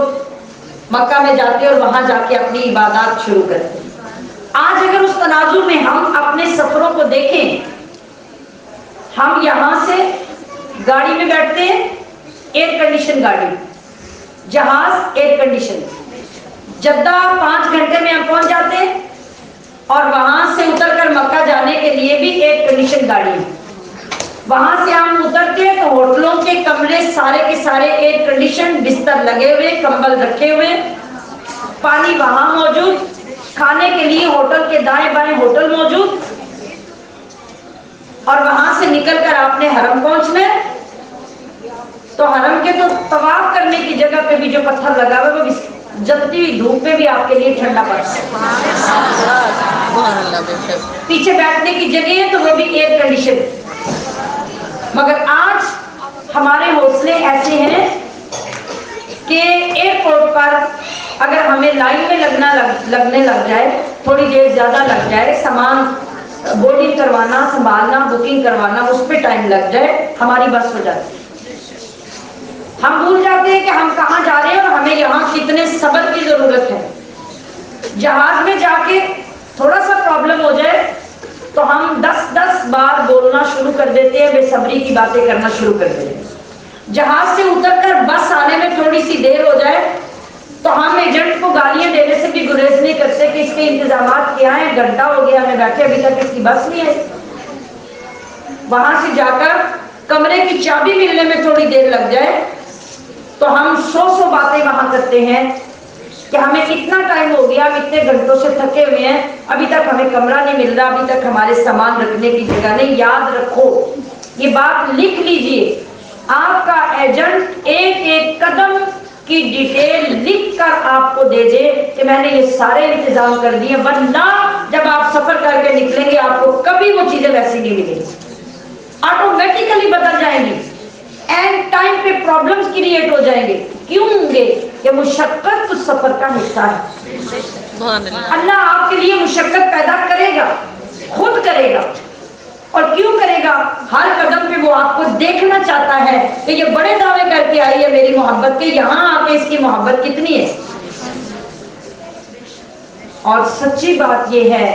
مکہ میں جاتے اور وہاں جا کے اپنی عبادات شروع کرتے۔ آج اگر اس تناظر میں ہم اپنے سفروں کو دیکھیں، ہم یہاں سے گاڑی میں بیٹھتے ہیں، ایئر کنڈیشن گاڑی، جہاز ایئر کنڈیشن، جدہ 5 گھنٹے میں ہم پہنچ جاتے ہیں، اور وہاں سے اتر کر مکہ جانے کے لیے بھی ایئر کنڈیشن گاڑی ہے۔ وہاں سے ہم اترتے ہیں تو ہوٹلوں کے کمرے سارے کے سارے ایئر کنڈیشن، بستر لگے ہوئے، کمبل رکھے ہوئے، پانی وہاں موجود، کھانے کے لیے ہوٹل کے دائیں بائیں ہوٹل موجود، اور وہاں سے نکل کر آپ نے حرم پہنچنا ہے تو حرم کے تو طواف کرنے کی جگہ پہ بھی جو پتھر لگا ہوا ہے وہ جلتی ہوئی دھوپ میں بھی آپ کے لیے ٹھنڈا پڑتا ہے۔ سبحان اللہ، بے شک۔ پیچھے بیٹھنے کی جگہ ہے تو وہ بھی ایئر کنڈیشن۔ مگر آج ہمارے حوصلے ایسے ہیں کہ ایئرپورٹ پر اگر ہمیں لائن میں لگنے لگ جائے، تھوڑی دیر زیادہ لگ جائے، سامان بورڈنگ کروانا، سنبھالنا، بکنگ کروانا، اس پہ ٹائم لگ جائے، ہماری بس ہو جاتی ہے۔ ہم بھول جاتے ہیں کہ ہم کہاں جا رہے ہیں اور ہمیں یہاں کتنے صبر کی ضرورت ہے۔ جہاز میں جا کے تھوڑا سا پرابلم ہو جائے تو ہم 10 بار بولنا شروع کر دیتے ہیں، بے صبری کی باتیں کرنا شروع کر دیتے ہیں۔ جہاز سے اتر کر بس آنے میں تھوڑی سی دیر ہو جائے تو ہم ایجنٹ کو گالیاں دینے سے بھی گریز نہیں کرتے کہ اس کے انتظامات کیا ہیں، گھنٹہ ہو گیا ہمیں بیٹھے، ابھی تک اس کی بس نہیں آئی۔ وہاں سے جا کر کمرے کی چابی ملنے میں تھوڑی دیر لگ جائے تو ہم 100 باتیں وہاں کرتے ہیں کہ ہمیں اتنا ٹائم ہو گیا، ہم اتنے گھنٹوں سے تھکے ہوئے ہیں، ابھی تک ہمیں کمرہ نہیں مل رہا، ابھی تک ہمارے سامان رکھنے کی جگہ نہیں۔ یاد رکھو، یہ بات لکھ لیجئے، آپ کا ایجنٹ ایک ایک قدم کی ڈیٹیل لکھ کر آپ کو دے دے کہ میں نے یہ سارے انتظام کر دیے، ورنہ جب آپ سفر کر کے نکلیں گے آپ کو کبھی وہ چیزیں ویسی نہیں ملیں گی، آٹومیٹیکلی بدل جائیں گی، اینڈ ٹائم پہ پرابلمز کریٹ ہو جائیں گے۔ کیوں ہوں گے؟ کہ مشقت تو سفر کا حصہ ہے۔ سبحان اللہ۔ اللہ آپ کے لیے مشقت پیدا کرے گا، خود کرے گا، اور کیوں کرے گا؟ ہر قدم پہ وہ آپ کو دیکھنا چاہتا ہے کہ یہ بڑے دعوے کر کے آئی ہے میری محبت کے، یہاں آ کے اس کی محبت کتنی ہے۔ اور سچی بات یہ ہے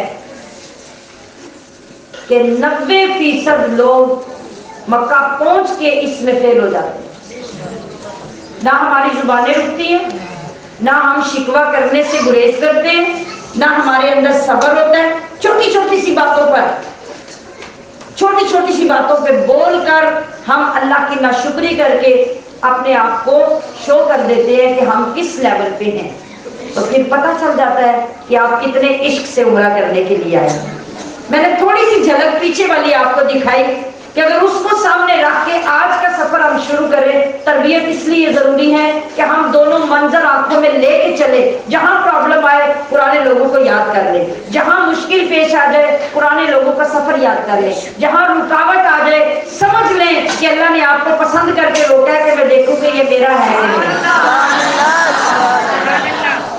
کہ 90% لوگ مکہ پہنچ کے اس میں فیل ہو جاتے ہیں۔ نہ ہماری زبانیں رکتی ہیں، نہ ہم شکوہ کرنے سے گریز کرتے ہیں، نہ ہمارے اندر صبر ہوتا ہے۔ چھوٹی چھوٹی سی باتوں پر، چھوٹی چھوٹی سی باتوں پہ بول کر ہم اللہ کی ناشکری کر کے اپنے آپ کو شو کر دیتے ہیں کہ ہم کس لیول پہ ہیں۔ تو پھر پتہ چل جاتا ہے کہ آپ کتنے عشق سے عمرہ کرنے کے لیے آئے۔ میں نے تھوڑی سی جھلک پیچھے والی آپ کو دکھائی کہ اگر اس کو سامنے رکھ کے آج کا سفر ہم شروع کریں، تربیت اس لیے ضروری ہے کہ ہم دونوں منظر آنکھوں میں لے کے چلے، جہاں پرابلم آئے پرانے لوگوں کو یاد کر لیں، جہاں مشکل پیش آ جائے پرانے لوگوں کا سفر یاد کر لیں، جہاں رکاوٹ آ جائے سمجھ لیں کہ اللہ نے آپ کو پسند کر کے روکا ہے کہ میں دیکھوں کہ یہ میرا ہے کہ نہیں۔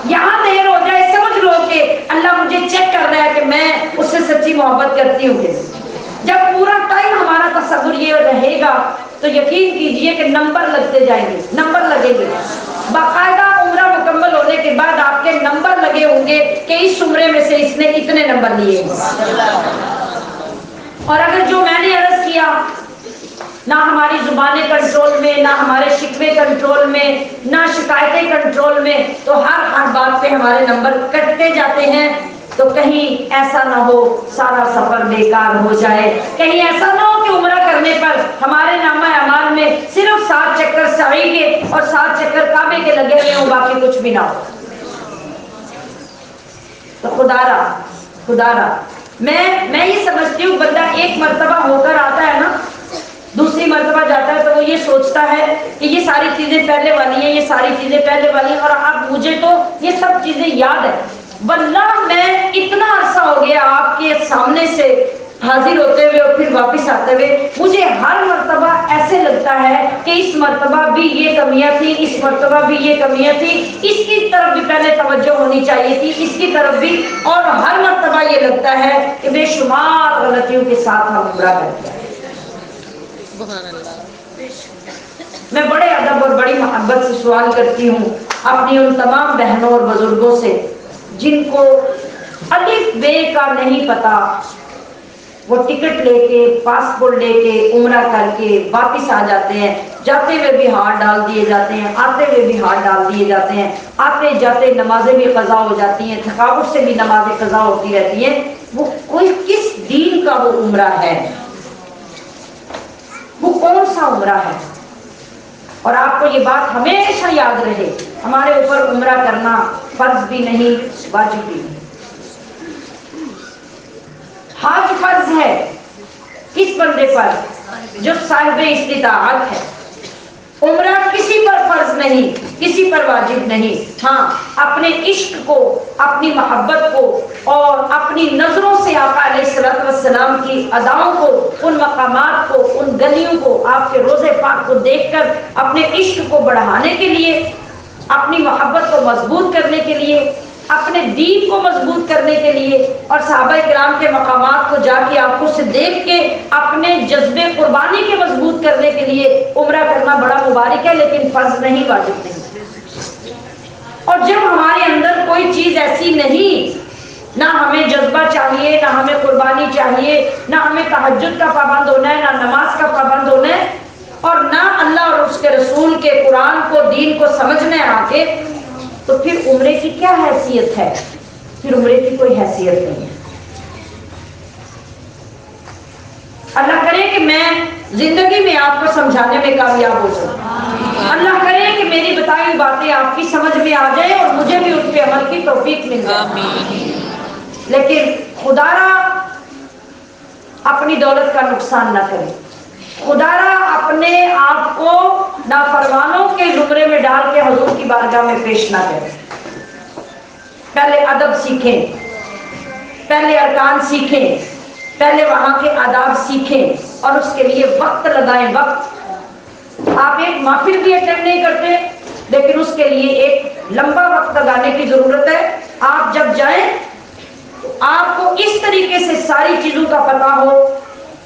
یہاں دیر ہو جائے سمجھ لو کہ اللہ مجھے چیک کر رہا ہے کہ میں اس سے سچی محبت کرتی ہوں کہ جب پورا ٹائم ہمارا تصور یہ رہے گا تو یقین کیجئے کہ نمبر لگتے جائیں گے، نمبر لگیں گے، باقاعدہ عمرہ مکمل ہونے کے بعد آپ کے نمبر لگے ہوں گے کہ اس عمرے میں سے اس نے اتنے نمبر لیے۔ اور اگر جو میں نے عرض کیا نہ ہماری زبانیں کنٹرول میں، نہ ہمارے شکوے کنٹرول میں، نہ شکایتیں کنٹرول میں، تو ہر بات پہ ہمارے نمبر کٹتے جاتے ہیں، تو کہیں ایسا نہ ہو سارا سفر بیکار ہو جائے، کہیں ایسا نہ ہو کہ عمرہ کرنے پر ہمارے نامہ اعمال میں صرف 7 چکر سعی کے اور 7 چکر کعبے کے لگے ہوئے ہوں، باقی کچھ بھی نہ ہو۔ تو خدا را میں یہ سمجھتی ہوں بندہ ایک مرتبہ ہو کر آتا ہے نا، دوسری مرتبہ جاتا ہے تو وہ یہ سوچتا ہے کہ یہ ساری چیزیں پہلے والی ہیں، یہ ساری چیزیں پہلے والی ہیں، اور اب مجھے تو یہ سب چیزیں یاد ہے۔ واللہ میں اتنا عرصہ ہو گیا آپ کے سامنے سے حاضر ہوتے ہوئے اور پھر واپس آتے ہوئے، مجھے ہر مرتبہ ایسے لگتا ہے کہ اس مرتبہ بھی یہ کمیاں تھیں، اس مرتبہ بھی یہ کمیاں تھیں، اس کی طرف بھی پہلے توجہ ہونی چاہیے تھی، اس کی طرف بھی، اور ہر مرتبہ یہ لگتا ہے کہ بے شمار غلطیوں کے ساتھ ہم عمرہ کرتے ہیں۔ میں بڑے ادب اور بڑی محبت سے سوال کرتی ہوں اپنی ان تمام بہنوں اور بزرگوں سے جن کو الف بے کا نہیں پتا، وہ ٹکٹ لے کے پاسپورٹ لے کے عمرہ کر کے واپس آ جاتے ہیں، جاتے ہوئے بھی ہاتھ ڈال دیے جاتے ہیں، آتے ہوئے بھی ہاتھ ڈال دیے جاتے ہیں، آتے جاتے نمازیں بھی قضا ہو جاتی ہیں، تھکاوٹ سے بھی نمازیں قضا ہوتی رہتی ہیں۔ وہ کوئی کس دین کا وہ عمرہ ہے؟ وہ کون سا عمرہ ہے؟ اور آپ کو یہ بات ہمیشہ یاد رہے، ہمارے اوپر عمرہ کرنا فرض بھی نہیں، واجب بھی نہیں۔ حج فرض ہے کس بندے پر؟ جو صاحب استطاعت ہے۔ عمرہ کسی پر فرض نہیں، کسی پر واجب نہیں۔ ہاں، اپنے عشق کو، اپنی محبت کو اور اپنی نظروں سے آقا علیہ السلام کی اداؤں کو، ان مقامات کو، ان گلیوں کو، آپ کے روضے پاک کو دیکھ کر اپنے عشق کو بڑھانے کے لیے، اپنی محبت کو مضبوط کرنے کے لیے، اپنے دین کو مضبوط کرنے کے لیے، اور صحابہ کرام کے مقامات کو جا کے آنکھوں سے دیکھ کے اپنے جذبے قربانی کے مضبوط کرنے کے لیے عمرہ کرنا بڑا مبارک ہے، لیکن فرض نہیں، واجب نہیں۔ اور جب ہمارے اندر کوئی چیز ایسی نہیں، نہ ہمیں جذبہ چاہیے، نہ ہمیں قربانی چاہیے، نہ ہمیں تہجد کا پابند ہونا ہے، نہ نماز کا پابند ہونا ہے، اور نہ اللہ اور اس کے رسول کے قرآن کو، دین کو سمجھنا ہے آگے، تو پھر عمرے کی کیا حیثیت ہے؟ پھر عمرے کی کوئی حیثیت نہیں ہے۔ اللہ کرے کہ میں زندگی میں آپ کو سمجھانے میں کامیاب ہو جاؤں، اللہ کرے کہ میری بتائی ہوئی باتیں آپ کی سمجھ میں آ جائیں اور مجھے بھی اس پہ عمل کی توفیق مل جائے۔ لیکن خدا را اپنی دولت کا نقصان نہ کرے، خدا را اپنے آپ کو نافرمانوں کے زمرے میں ڈال کے حضور کی بارگاہ میں پیش نہ کرے۔ پہلے ادب سیکھیں، پہلے ارکان سیکھیں، پہلے وہاں کے آداب سیکھیں اور اس کے لیے وقت لگائیں۔ وقت، آپ ایک محفل بھی اٹینڈ نہیں کرتے لیکن اس کے لیے ایک لمبا وقت لگانے کی ضرورت ہے۔ آپ جب جائیں تو آپ کو اس طریقے سے ساری چیزوں کا پتہ ہو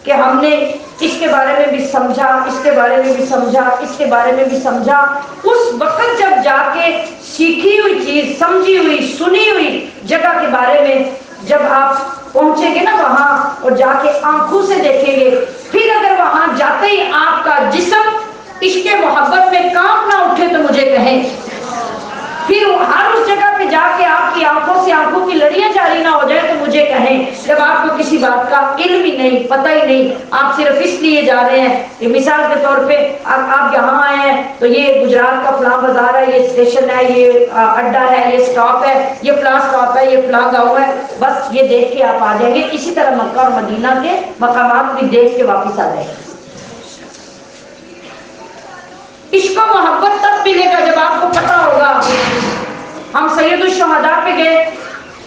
کہ ہم نے اس کے بارے میں بھی سمجھا، اس کے بارے میں بھی سمجھا، اس کے بارے میں بھی سمجھا۔ اس وقت جب جا کے سیکھی ہوئی چیز، سمجھی ہوئی، سنی ہوئی جگہ کے بارے میں جب آپ پہنچیں گے نا وہاں اور جا کے آنکھوں سے دیکھیں گے، پھر اگر وہاں جاتے ہی آپ کا جسم عشق محبت میں کانپ نہ اٹھے تو مجھے کہیں، پھر ہر اس جگہ پہ جا کے آپ کی آنکھوں آنکھوں سے آنکھوں کی لڑیاں جاری نہ ہو جائے تو مجھے کہیں. جب آپ کو کسی بات کا علم ہی نہیں، پتہ ہی نہیں، آپ صرف اس لیے جا رہے ہیں کہ مثال کے طور پہ آپ یہاں آئے ہیں تو یہ گجرات کا فلاں بازار ہے، یہ اسٹیشن ہے، یہ اڈا ہے، یہ اسٹاپ ہے، یہ فلاں اسٹاپ ہے، یہ فلاں گاؤں ہے، بس یہ دیکھ کے آپ آ جائیں گے. اسی طرح مکہ اور مدینہ کے مقامات بھی دیکھ کے واپس آ جائیں گے. عشق و محبت تب ملے گا جب آپ کو پتا ہوگا. ہم سید الشہداء پہ گئے،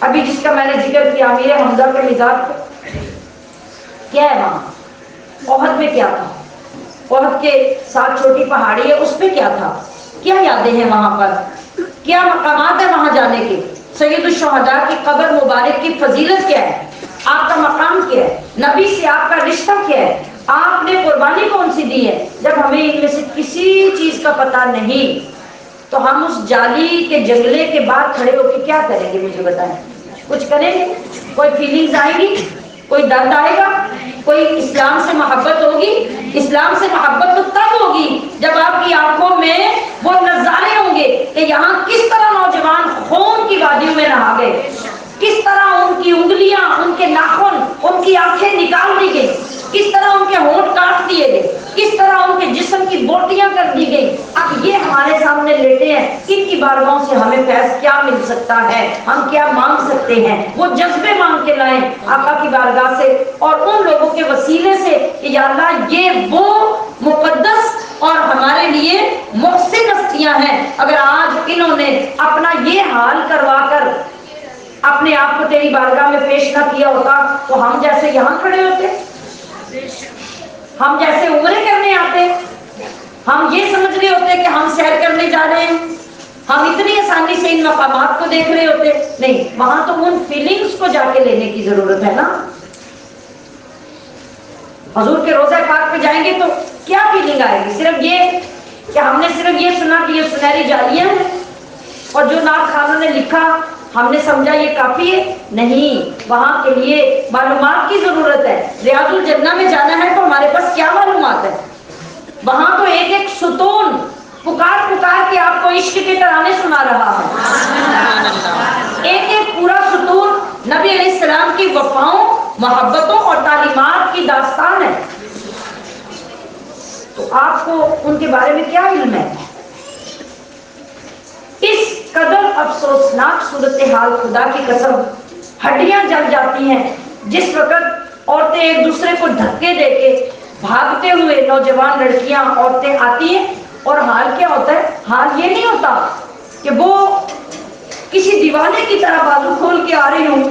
ابھی جس کا میں نے ذکر کیا، امیر حمزہ کے مزاج پہ کیا ہے وہاں احد میں کیا تھا، احد کے ساتھ چھوٹی پہاڑی ہے اس پہ کیا تھا، کیا یادیں ہیں وہاں پر، کیا مقامات ہیں وہاں جانے کے. سید الشہداء کی قبر مبارک کی فضیلت کیا ہے، آپ کا مقام کیا ہے، نبی سے آپ کا رشتہ کیا ہے، آپ نے قربانی کون سی دی ہے. جب ہمیں ان میں سے کسی چیز کا پتہ نہیں تو ہم اس جالی کے جنگلے کے بعد کھڑے ہو کے کیا کریں گے؟ مجھے بتائیں. کچھ کریں گے؟ کوئی فیلنگز آئیں گی؟ کوئی درد آئے گا؟ کوئی اسلام سے محبت ہوگی؟ اسلام سے محبت تو تب ہوگی جب آپ کی آنکھوں میں وہ نظارے ہوں گے کہ یہاں کس طرح نوجوان خون کی وادیوں میں نہا گئے، کس طرح ان کی انگلیاں، ان کے ناخن، ان کی آنکھیں نکال دی گئی، کس طرح ان کے ہونٹ کاٹ دیے گئے، کس طرح ان کے جسم کی بوٹیاں کر دی گئی. اب یہ ہمارے سامنے لیٹے ہیں، ان کی بارگاہوں سے ہمیں فیض کیا مل سکتا ہے، ہم کیا مانگ سکتے ہیں؟ وہ جذبے مانگ کے لائیں آقا کی بارگاہ سے اور ان لوگوں کے وسیلے سے کہ یا اللہ یہ وہ مقدس اور ہمارے لیے محسن ہستیاں ہیں، اگر آج انہوں نے اپنا یہ حال کروا کر اپنے آپ کو تیری بارگاہ میں پیش نہ کیا ہوتا تو ہم جیسے یہاں کھڑے ہوتے، ہم جیسے عمرے کرنے آتے، ہم یہ سمجھ رہے ہوتے کہ ہم سیر کرنے جا رہے ہیں، ہم اتنی آسانی سے ان مقامات کو دیکھ رہے ہوتے. نہیں، وہاں تو ان فیلنگز کو جا کے لینے کی ضرورت ہے نا. حضور کے روضہ پاک پہ جائیں گے تو کیا فیلنگ آئے گی؟ صرف یہ کہ ہم نے صرف یہ سنا کہ یہ سنہری جالیاں ہیں اور جو نعت خانوں نے لکھا ہم نے سمجھا یہ کافی ہے؟ نہیں، وہاں کے لیے معلومات کی ضرورت ہے. ریاض الجنہ میں جانا ہے تو ہمارے پاس کیا معلومات ہے؟ وہاں تو ایک ایک ستون پکار پکار کے آپ کو عشق کے ترانے سنا رہا ہے. ایک ایک پورا ستون نبی علیہ السلام کی وفاؤں، محبتوں اور تعلیمات کی داستان ہے. تو آپ کو ان کے بارے میں کیا علم ہے؟ اس قدر افسوسناک صورتحال، خدا کی قسم ہڈیاں جل جاتی ہیں جس وقت عورتیں ایک دوسرے کو دھکے دے کے بھاگتے ہوئے نوجوان لڑکیاں عورتیں آتی ہیں اور حال کیا ہوتا ہے؟ حال یہ نہیں ہوتا کہ وہ کسی دیوانے کی طرح بازو کھول کے آ رہی ہوں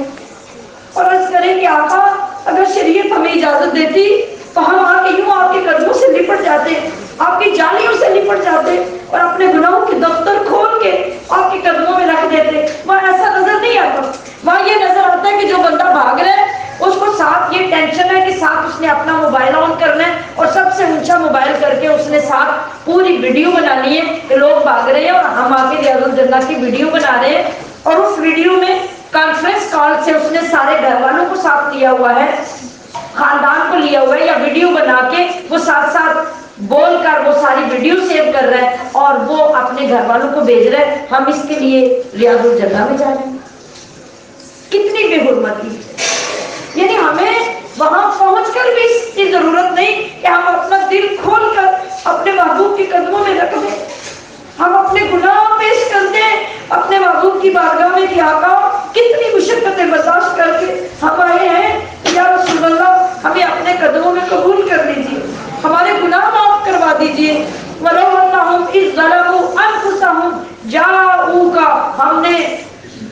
اور عرض کریں کہ آقا اگر شریعت ہمیں اجازت دیتی تو ہم آ کے یوں آپ کے قدموں سے لپٹ جاتے، آپ کی جالیوں سے لپٹ جاتے اور اپنے گناہوں کے دفتر کھول کے آپ کے قدموں میں رکھ دیتے. وہاں ایسا نظر نہیں آتا. وہاں یہ نظر آتا ہے کہ جو بندہ بھاگ رہا ہے اس کو ساتھ یہ ٹینشن ہے کہ ساتھ اس نے اپنا موبائل آن کرنا ہے اور سب سے اونچا موبائل کر کے اس نے ساتھ پوری ویڈیو بنانی ہے کہ لوگ بھاگ رہے ہیں اور ہم آ کے ریاض الجنہ کی ویڈیو بنا رہے ہیں. اور اس ویڈیو میں کانفرنس کال سے اس نے سارے گھر والوں کو ساتھ لیا ہوا ہے، خاندان کو لیا ہوا ہے، یا ویڈیو بنا کے وہ ساتھ ساتھ بول کر وہ ساری ویڈیو سیو کر رہا ہے اور وہ اپنے گھر والوں کو بھیج رہا ہے ہم اس کے لیے ریاض الجنہ میں جا رہے ہیں. کتنی بے حرمتی. یعنی ہمیں وہاں پہنچ کر بھی اس کی ضرورت نہیں کہ ہم اپنا دل کھول کر اپنے محبوب کے قدموں میں رکھ دیں، ہم اپنے گناہ پیش کر دیں اپنے محبوب کی بارگاہ میں کہ آقا کتنی مشقتیں برداشت کر کے ہم آئے ہیں، یا رسول اللہ ہمیں اپنے قدموں میں قبول کر لیجیے، ہمارے گناہ معاف کروا دیجیے. وَلَوْ أَنَّهُمْ إِذْ ظَلَمُوا أَنفُسَهُمْ جَاءُوكَ ہم نے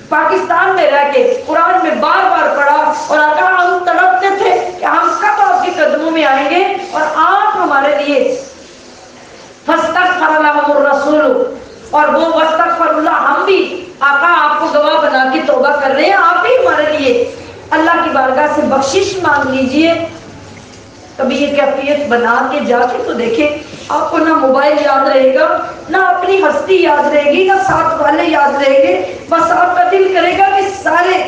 پاکستان میں رہ کے قرآن میں بار بار پڑھا اور آقا ہم تڑپتے تھے کہ ہم کب آپ کے قدموں میں آئیں گے اور آپ ہمارے لیے فَاسْتَغْفَرَ لَهُمُ الرَّسُولُ اور وہ وَاسْتَغْفَرُ اللَّهَ ہم بھی آقا آپ کو گواہ بنا کے توبہ کر رہے ہیں، آپ ہی ہمارے لیے اللہ کی بارگاہ سے بخشش مانگ لیجئے. کبھی یہ کیفیت بنا کے جا کے تو دیکھیں، آپ کو نہ موبائل یاد رہے گا، نہ اپنی ہستی یاد رہے گی، نہ ساتھ والے یاد رہیں گے. بس آپ کا دل کرے گا کہ سارے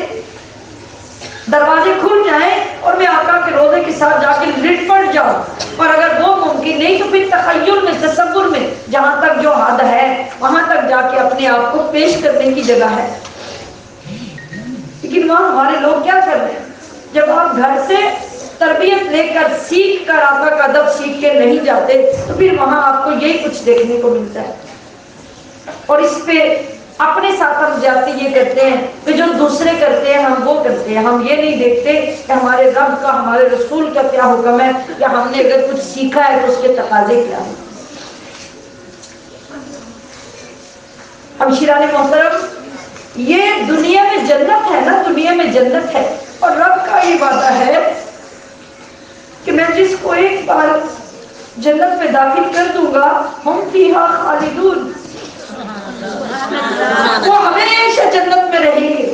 دروازے کھل جائیں اور میں آقا کے روضے کے ساتھ جا کے لٹ پڑ جاؤں. اور اگر وہ ممکن نہیں تو پھر تخیل میں، تصور میں جہاں تک جو حد ہے وہاں تک جا کے اپنے آپ کو پیش کرنے کی جگہ ہے. ماں ہمارے لوگ کیا کر رہے ہیں؟ جب آپ گھر سے تربیت لے کر سیکھ کر آقا کا ادب سیکھ کے نہیں جاتے تو پھر وہاں آپ کو یہی کچھ دیکھنے کو ملتا ہے. اور اس پہ اپنے ساتھ ہم جاتے یہ کرتے ہیں کہ جو دوسرے کرتے ہیں ہم وہ کرتے ہیں. ہم یہ نہیں دیکھتے کہ ہمارے رب کا ہمارے رسول کا کیا حکم ہے، یا ہم نے اگر کچھ سیکھا ہے تو اس کے تقاضے کیا ہیں. ہمشیران محترم، یہ دنیا میں جنت ہے نا، دنیا میں جنت ہے، اور رب کا یہ وعدہ ہے کہ میں جس کو ایک بار جنت میں داخل کر دوں گا ہم فیہا خالدون، وہ ہمیشہ جنت میں رہیں گے،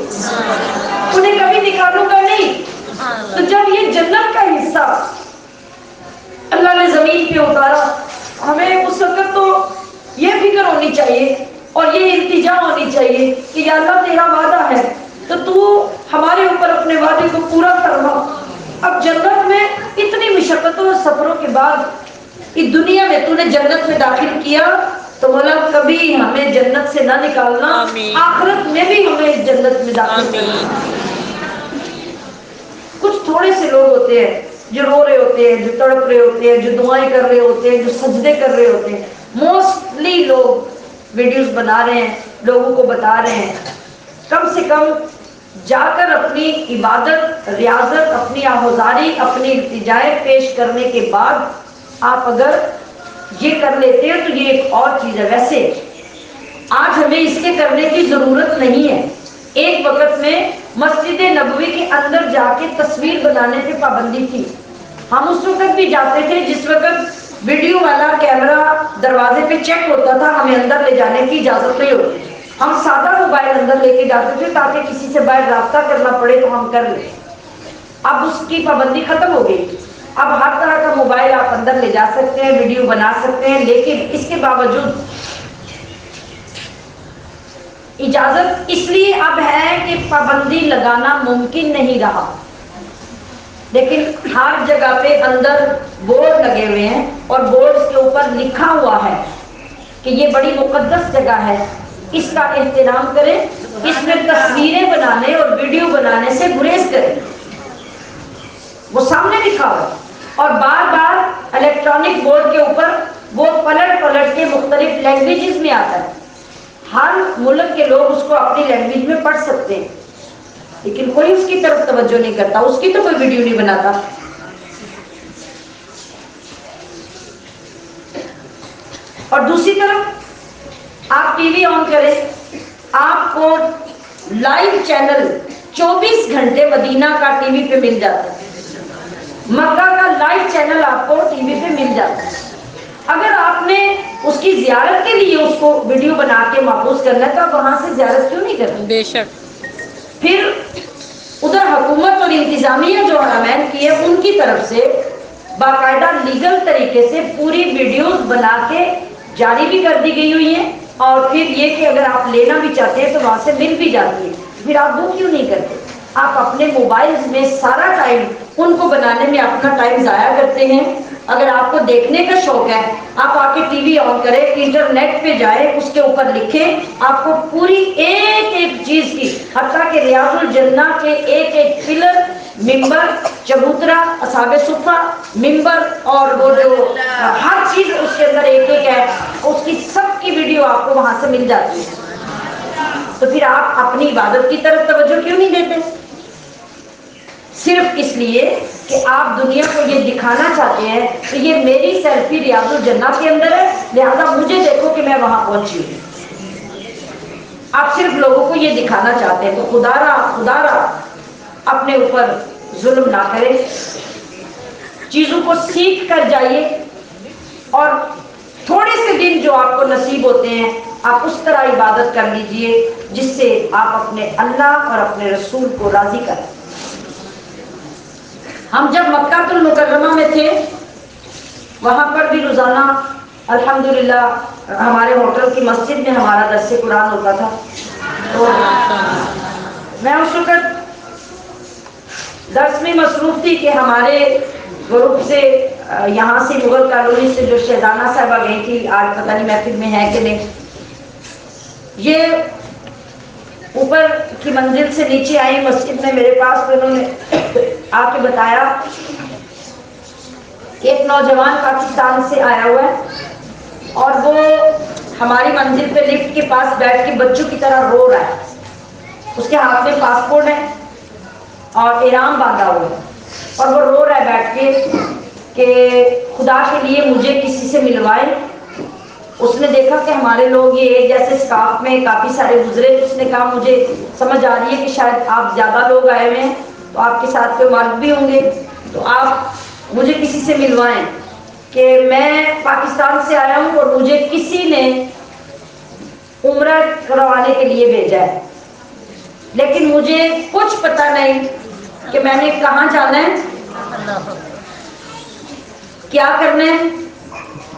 انہیں کبھی نکالوں گا نہیں. تو جب یہ جنت کا حصہ اللہ نے زمین پہ اتارا، ہمیں اس وقت تو یہ فکر ہونی چاہیے اور یہ التجا ہونی چاہیے کہ یا اللہ تیرا وعدہ ہے تو تو ہمارے اوپر اپنے وعدے کو پورا فرما. اب جنت میں اتنی مشقتوں اور سفروں کے بعد اس دنیا میں تو نے جنت میں داخل کیا تو مولا کبھی ہمیں جنت سے نہ نکالنا، آمین. آخرت میں بھی ہمیں اس جنت میں داخل کرنا. کچھ تھوڑے سے لوگ ہوتے ہیں جو رو رہے ہوتے ہیں، جو تڑپ رہے ہوتے ہیں، جو دعائیں کر رہے ہوتے ہیں، جو سجدے کر رہے ہوتے ہیں. موسٹلی لوگ ویڈیوز بنا رہے ہیں، لوگوں کو بتا رہے ہیں. کم سے کم جا کر اپنی عبادت، ریاضت، اپنی آہوزاری، اپنی التجائیں پیش کرنے کے بعد آپ اگر یہ کر لیتے ہیں تو یہ ایک اور چیز ہے. ویسے آج ہمیں اس کے کرنے کی ضرورت نہیں ہے. ایک وقت میں مسجد نبوی کے اندر جا کے تصویر بنانے پہ پابندی تھی. ہم اس وقت بھی جاتے تھے جس وقت ویڈیو والا کیمرہ دروازے پہ چیک ہوتا تھا، ہمیں اندر لے جانے کی اجازت نہیں ہوتی. ہم سادہ موبائل اندر لے کے جاتے تھے تاکہ کسی سے باہر رابطہ کرنا پڑے تو ہم کر لیں. اب اس کی پابندی ختم ہو گئی. اب ہر طرح کا موبائل آپ اندر لے جا سکتے ہیں، ویڈیو بنا سکتے ہیں، لیکن اس کے باوجود اجازت اس لیے اب ہے کہ پابندی لگانا ممکن نہیں رہا. لیکن ہر جگہ پہ اندر بورڈ لگے ہوئے ہیں اور بورڈ کے اوپر لکھا ہوا ہے کہ یہ بڑی مقدس جگہ ہے، اس کا احترام کریں، اس میں تصویریں بنانے اور ویڈیو بنانے سے گریز کریں. وہ سامنے لکھا ہوا اور بار بار الیکٹرانک بورڈ کے اوپر وہ پلٹ پلٹ کے مختلف لینگویجز میں آتا ہے. ہر ملک کے لوگ اس کو اپنی لینگویج میں پڑھ سکتے ہیں، لیکن کوئی اس کی طرف توجہ نہیں کرتا، اس کی تو کوئی ویڈیو نہیں بناتا. اور دوسری طرف آپ ٹی وی آن کریں، آپ کو لائیو چینل 24 گھنٹے مدینہ کا ٹی وی پہ مل جاتا ہے، مکہ کا لائیو چینل آپ کو ٹی وی پہ مل جاتا ہے. اگر آپ نے اس کی زیارت کے لیے اس کو ویڈیو بنا کے محفوظ کرنا ہے تو آپ وہاں سے زیارت کیوں نہیں کرتے؟ بے شک. پھر ادھر حکومت اور انتظامیہ جو حرمین کی ہے ان کی طرف سے باقاعدہ لیگل طریقے سے پوری ویڈیوز بنا کے جاری بھی کر دی گئی ہوئی ہیں، اور پھر یہ کہ اگر آپ لینا بھی چاہتے ہیں تو وہاں سے مل بھی جاتی ہے. پھر آپ وہ کیوں نہیں کرتے؟ آپ اپنے موبائلز میں سارا ٹائم ان کو بنانے میں اپنا ٹائم ضائع کرتے ہیں. اگر آپ کو دیکھنے کا شوق ہے آپ آ کے ٹی وی آن کریں، انٹرنیٹ پہ جائیں، اس کے اوپر لکھیں، آپ کو پوری ایک ایک چیز کی، حتیٰ کہ ریاض الجنہ کے ایک ایک پلر، ممبر، چبوترا، اصحاب صفہ، ممبر اور وہ جو ہر چیز اس کے اندر ایک ایک ہے، اس کی سب کی ویڈیو آپ کو وہاں سے مل جاتی ہے. تو پھر آپ اپنی عبادت کی طرف توجہ کیوں نہیں دیتے؟ صرف اس لیے کہ آپ دنیا کو یہ دکھانا چاہتے ہیں کہ یہ میری سیلفی ریاض الجنہ کے اندر ہے، لہذا مجھے دیکھو کہ میں وہاں پہنچی ہوں. آپ صرف لوگوں کو یہ دکھانا چاہتے ہیں. تو خدا را اپنے اوپر ظلم نہ کریں، چیزوں کو سیکھ کر جائیے، اور تھوڑے سے دن جو آپ کو نصیب ہوتے ہیں آپ اس طرح عبادت کر لیجئے جس سے آپ اپنے اللہ اور اپنے رسول کو راضی کریں. ہم جب مکہ المکرمہ میں تھے وہاں پر بھی روزانہ الحمدللہ ہمارے ہوٹل کی مسجد میں ہمارا درس قرآن ہوتا تھا. تو میں اس وقت درس میں مصروف تھی کہ ہمارے گروپ سے یہاں سے مغل کالونی سے جو شہزانہ صاحبہ گئی تھی، آج پتہ نہیں محفل میں ہے کہ نہیں، یہ اوپر کی منزل سے نیچے آئی مسجد میں میرے پاس، تو انہوں نے آ کے بتایا کہ ایک نوجوان پاکستان سے آیا ہوا ہے اور وہ ہماری منزل پہ لفٹ کے پاس بیٹھ کے بچوں کی طرح رو رہا ہے. اس کے ہاتھ میں پاسپورٹ ہے اور احرام باندھا ہوا ہے اور وہ رو رہا ہے بیٹھ کے کہ خدا کے لیے مجھے کسی سے ملوائے. اس نے دیکھا کہ ہمارے لوگ یہ ایک جیسے اسکاف میں کافی سارے گزرے، تو اس نے کہا مجھے سمجھ آ رہی ہے کہ شاید آپ زیادہ لوگ آئے ہوئے ہیں تو آپ کے ساتھ کوئی مرد بھی ہوں گے، تو آپ مجھے کسی سے ملوائیں کہ میں پاکستان سے آیا ہوں اور مجھے کسی نے عمرہ کروانے کے لیے بھیجا ہے، لیکن مجھے کچھ پتہ نہیں کہ میں نے کہاں جانا ہے، کیا کرنا ہے،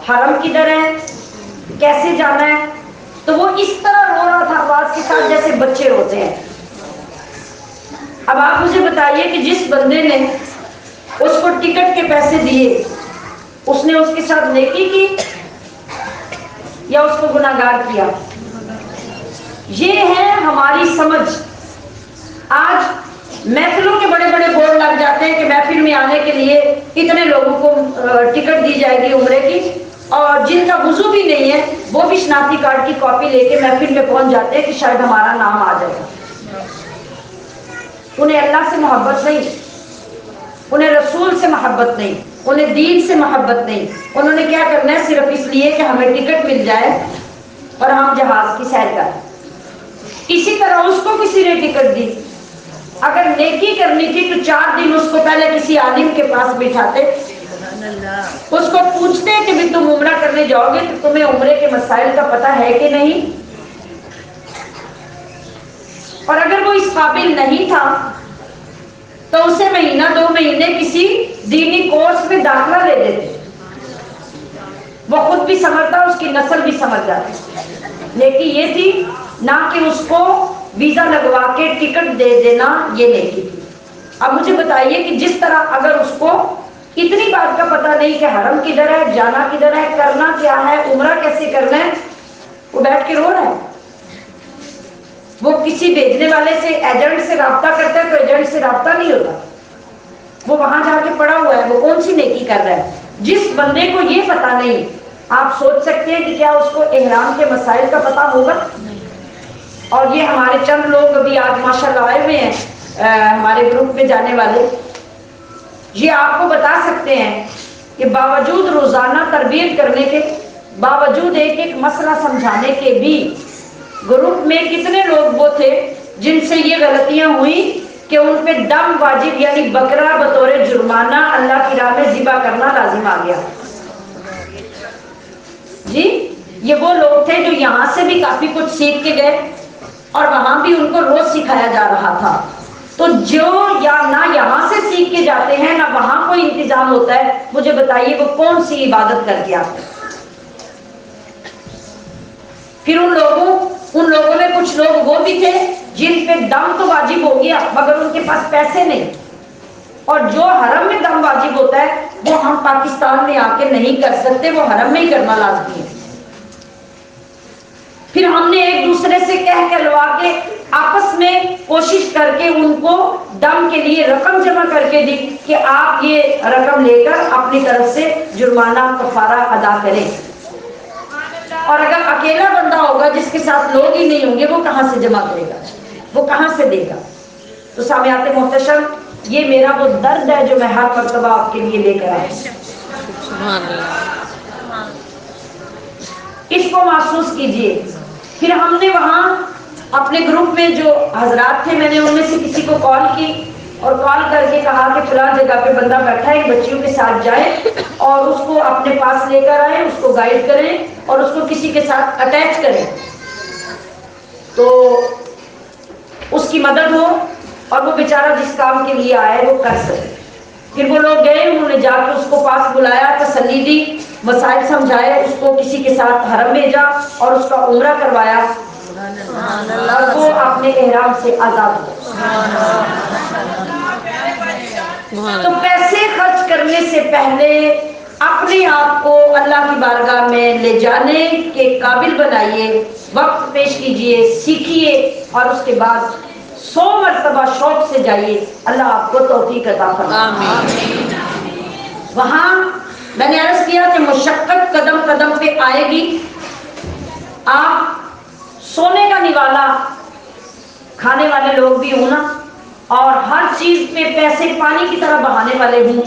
حرم کدھر ہے، کیسے جانا ہے. تو وہ اس طرح رو رہا تھا آواز کے ساتھ جیسے بچے روتے ہیں. اب آپ مجھے بتائیے کہ جس بندے نے اس کو ٹکٹ کے پیسے دیے، اس نے اس کے ساتھ نیکی کی یا اس کو گناہگار کیا؟ یہ ہے ہماری سمجھ. آج محفلوں کے بڑے بڑے بورڈ لگ جاتے ہیں کہ محفل میں آنے کے لیے اتنے لوگوں کو ٹکٹ دی جائے گی عمرے کی، اور جن کا وضو بھی نہیں ہے وہ بھی شناختی کارڈ کی کاپی لے کے محفل میں پہنچ جاتے ہیں کہ شاید ہمارا نام آ جائے گا. انہیں اللہ سے محبت نہیں، انہیں رسول سے محبت نہیں، انہیں دین سے محبت نہیں. انہوں نے کیا کرنا ہے صرف اس لیے کہ ہمیں ٹکٹ مل جائے اور ہم جہاز کی سیر کریں. اسی طرح اس کو کسی نے ٹکٹ دی، اگر نیکی کرنی تھی تو 4 دن اس کو پہلے کسی عالم کے پاس بٹھاتے، اس کو پوچھتے کہ بھی تم عمرہ کرنے جاؤ گے تو تمہیں عمرے کے مسائل کا پتہ ہے کہ نہیں، اور اگر وہ اس قابل نہیں تھا تو اسے مہینہ 2 مہینے کسی دینی کورس میں داخلہ لے دیتے، وہ خود بھی سمجھتا اس کی نسل بھی سمجھ جاتی. لیکن یہ تھی نہ کہ اس کو ویزا لگوا کے ٹکٹ دے دینا، یہ نیکی تھی. اب مجھے بتائیے کہ جس طرح اگر اس کو اتنی بات کا پتہ نہیں کہ حرم کدھر ہے، جانا کدھر ہے، کرنا کیا ہے، عمرہ کیسے کرنا ہے، وہ بیٹھ کے رو رہا ہے. وہ کسی بھیجنے والے سے ایجنٹ سے رابطہ کرتا ہے تو ایجنٹ سے رابطہ نہیں ہوتا، وہ وہاں جا کے پڑا ہوا ہے، وہ کون سی نیکی کر رہا ہے. جس بندے کو یہ پتہ نہیں، آپ سوچ سکتے ہیں کہ کیا اس کو احرام کے مسائل کا پتہ ہوگا؟ اور یہ ہمارے چند لوگ ابھی آج ماشاءاللہ آئے ہوئے ہیں ہمارے گروپ میں جانے والے، یہ آپ کو بتا سکتے ہیں کہ باوجود روزانہ تربیت کرنے کے، باوجود ایک ایک مسئلہ سمجھانے کے بھی، گروپ میں کتنے لوگ وہ تھے جن سے یہ غلطیاں ہوئی کہ ان پہ دم واجب یعنی بکرا بطور جرمانہ اللہ کی راہ میں ذبح کرنا لازم آ گیا. جی یہ وہ لوگ تھے جو یہاں سے بھی کافی کچھ سیکھ کے گئے اور وہاں بھی ان کو روز سکھایا جا رہا تھا. تو جو یا نہ یہاں سے سیکھ کے جاتے ہیں نہ وہاں کوئی انتظام ہوتا ہے، مجھے بتائیے وہ کون سی عبادت کر کے آتے ہیں؟ پھر ان لوگوں میں کچھ لوگ وہ بھی تھے جن پہ دم تو واجب ہو گیا مگر ان کے پاس پیسے نہیں، اور جو حرم میں دم واجب ہوتا ہے وہ ہم پاکستان میں آ کے نہیں کر سکتے، وہ حرم میں ہی کرنا لازمی ہے. پھر ہم نے ایک دوسرے سے کہہ کہلوا کے آپس میں کوشش کر کے ان کو دم کے لیے رقم جمع کر کے دی کہ آپ یہ رقم لے کر اپنی طرف سے جرمانہ کفارہ ادا کریں. اور اگر اکیلا بندہ ہوگا جس کے ساتھ لوگ ہی نہیں ہوں گے، وہ کہاں سے جمع کرے گا، وہ کہاں سے دے گا؟ تو سامعات محتشم، یہ میرا وہ درد ہے جو میں ہر مرتبہ آپ کے لیے لے کر آئی. اس کو محسوس کیجئے. پھر ہم نے وہاں اپنے گروپ میں جو حضرات تھے، میں نے ان میں سے کسی کو کال کی اور کال کر کے کہا کہ فلاں جگہ پہ بندہ بیٹھا ہے، بچیوں کے ساتھ جائیں اور اس کو اپنے پاس لے کر آئیں، اس کو گائیڈ کریں اور اس کو کسی کے ساتھ اٹیچ کریں تو اس کی مدد ہو اور وہ بیچارہ جس کام کے لیے آیا ہے وہ کر سکے. پھر وہ لوگ گئے، انہوں نے جا کے اس کو پاس بلایا، تسلی دی، مسائل سمجھائے، اس کو کسی کے ساتھ حرم بھیجا اور اس کا عمرہ کروایا اور وہ اپنے احرام سے آزاد ہو. تو پیسے خرچ کرنے سے پہلے اپنے آپ کو اللہ کی بارگاہ میں لے جانے کے قابل بنائیے، وقت پیش کیجئے، سیکھیے اور اس کے بعد 100 مرتبہ شوق سے جائیے. اللہ آپ کو توفیق عطا فرمائے. آمین. وہاں میں نے عرض کیا کہ مشقت قدم قدم پہ آئے گی. آپ سونے کا نوالا کھانے والے لوگ بھی ہوں نا، اور ہر چیز پہ پیسے پانی کی طرح بہانے والے ہوں،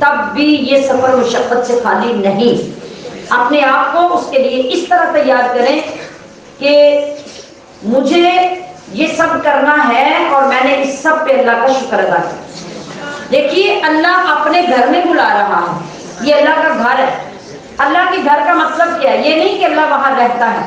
تب بھی یہ سفر مشقت سے خالی نہیں. اپنے آپ کو اس کے لیے اس طرح تیار کریں کہ مجھے یہ سب کرنا ہے اور میں نے اس سب پہ اللہ کا شکر ادا کیا. دیکھیے اللہ اپنے گھر میں بلا رہا ہے، یہ اللہ کا گھر ہے. اللہ کے گھر کا مطلب کیا ہے؟ یہ نہیں کہ اللہ وہاں رہتا ہے.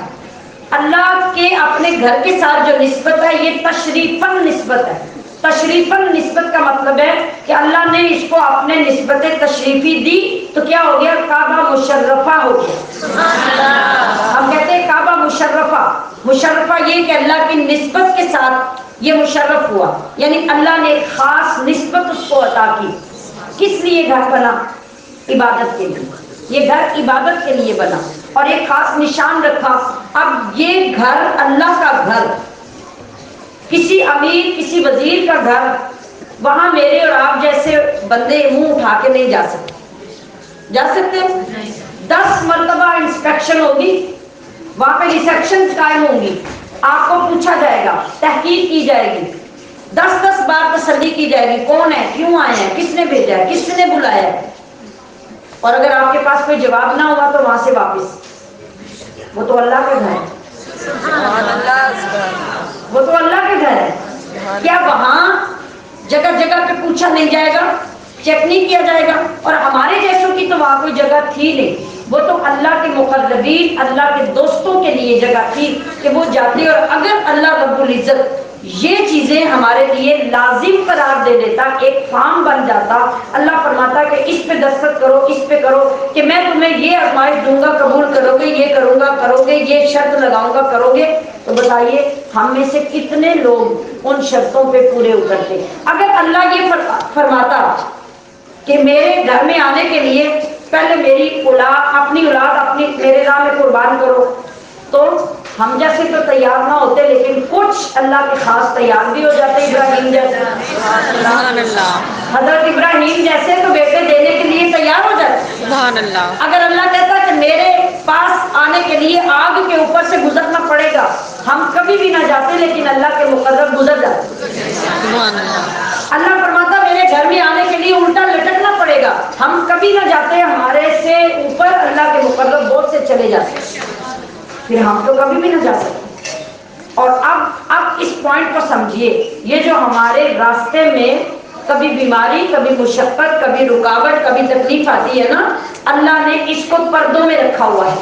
اللہ کے اپنے گھر کے ساتھ جو نسبت ہے یہ تشریفاً نسبت ہے. تشریفاً نسبت کا مطلب ہے کہ اللہ نے اس کو اپنے نسبت تشریفی دی تو کیا ہو گیا؟ کعبہ مشرفہ ہو گیا. ہم کہتے ہیں کعبہ مشرفہ. مشرفہ یہ کہ اللہ کی نسبت کے ساتھ یہ مشرف ہوا، یعنی اللہ نے ایک خاص نسبت اس کو عطا کی. کس لیے گھر بنا؟ عبادت کے لیے. یہ گھر عبادت کے لیے بنا اور ایک خاص نشان رکھا. اب یہ گھر اللہ کا گھر، کسی امیر کسی وزیر کا گھر، وہاں میرے اور آپ جیسے بندے منہ اٹھا کے نہیں جا سکتے. جا سکتے ہو؟ 10 مرتبہ انسپیکشن ہوگی، وہاں پہ ریسیپشن قائم ہوں گی، آپ کو پوچھا جائے گا، تحقیق کی جائے گی، 10 بار تسلی کی جائے گی کون ہے، کیوں آئے ہیں، کس نے بھیجا ہے، کس نے بلایا ہے. اور اگر آپ کے پاس کوئی جواب نہ ہوگا تو وہاں سے واپس. وہ تو اللہ کا گھر ہے. وہ تو اللہ کے گھر ہے. کیا وہاں جگہ جگہ پہ پوچھا نہیں جائے گا، چیک نہیں کیا جائے گا؟ اور ہمارے جیسوں کی تو وہاں کوئی جگہ تھی نہیں. وہ تو اللہ کے مقربین، اللہ کے دوستوں کے لیے جگہ تھی کہ وہ جاتے. اور اگر اللہ رب العزت یہ چیزیں ہمارے لیے لازم قرار دے دیتا، ایک فارم بن جاتا، اللہ فرماتا کہ اس پہ دستخط کرو، اس پہ کرو کہ میں تمہیں یہ آزمائش دوں گا، قبول کرو گے، یہ کروں گا کرو گے، یہ شرط لگاؤں گا کرو گے، تو بتائیے ہم میں سے کتنے لوگ ان شرطوں پہ پورے اترتے؟ اگر اللہ یہ فرماتا کہ میرے گھر میں آنے کے لیے پہلے میری اولاد، اپنی اولاد میرے راہ میں قربان کرو، تو ہم جیسے تو تیار نہ ہوتے، لیکن کچھ اللہ کے خاص تیار بھی ہو جاتے. ابراہیم جیسے، سبحان اللہ. حضرت ابراہیم جیسے تو بیٹے دینے کے لیے تیار ہو جاتے. سبحان اللہ. اگر اللہ کہتا کہ میرے پاس آنے کے لیے آگ کے اوپر سے گزرنا پڑے گا، ہم کبھی بھی نہ جاتے، لیکن اللہ کے مقرر گزر جاتے. سبحان اللہ. اللہ فرماتا میرے گھر میں آنے کے لیے الٹا لٹکنا پڑے گا، ہم کبھی نہ جاتے، ہمارے سے اوپر اللہ کے مقرر بہت سے چلے جاتے، پھر ہم تو کبھی بھی نہ جا سکتے. اور اب اس پوائنٹ کو سمجھیے، یہ جو ہمارے راستے میں کبھی بیماری، کبھی مشقت، کبھی رکاوٹ، کبھی تکلیف آتی ہے نا، اللہ نے اس کو پردوں میں رکھا ہوا ہے.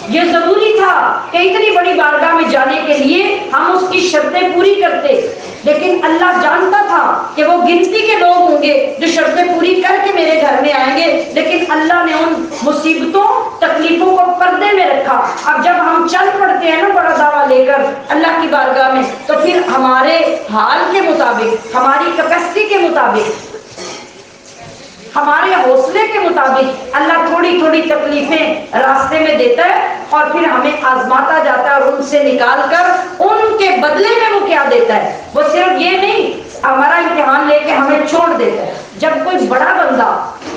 یہ ضروری تھا کہ اتنی بڑی بارگاہ میں جانے کے لیے ہم اس کی شرطیں پوری کرتے، لیکن اللہ جانتا تھا کہ وہ گنتی کے لوگ ہوں گے جو شرطیں پوری کر کے میرے گھر میں آئیں گے، لیکن اللہ نے ان مصیبتوں تکلیفوں کو پردے میں رکھا. اب جب ہم چل پڑتے ہیں نا بڑا دعویٰ لے کر اللہ کی بارگاہ میں، تو پھر ہمارے حال کے مطابق، ہماری کیپیسٹی کے مطابق، ہمارے حوصلے کے مطابق اللہ تھوڑی تھوڑی تکلیفیں راستے میں دیتا ہے، اور پھر ہمیں آزماتا جاتا ہے، اور ان سے نکال کر ان کے بدلے میں وہ کیا دیتا ہے؟ وہ صرف یہ نہیں ہمارا امتحان لے کے ہمیں چھوڑ دیتا ہے. جب کوئی بڑا بندہ،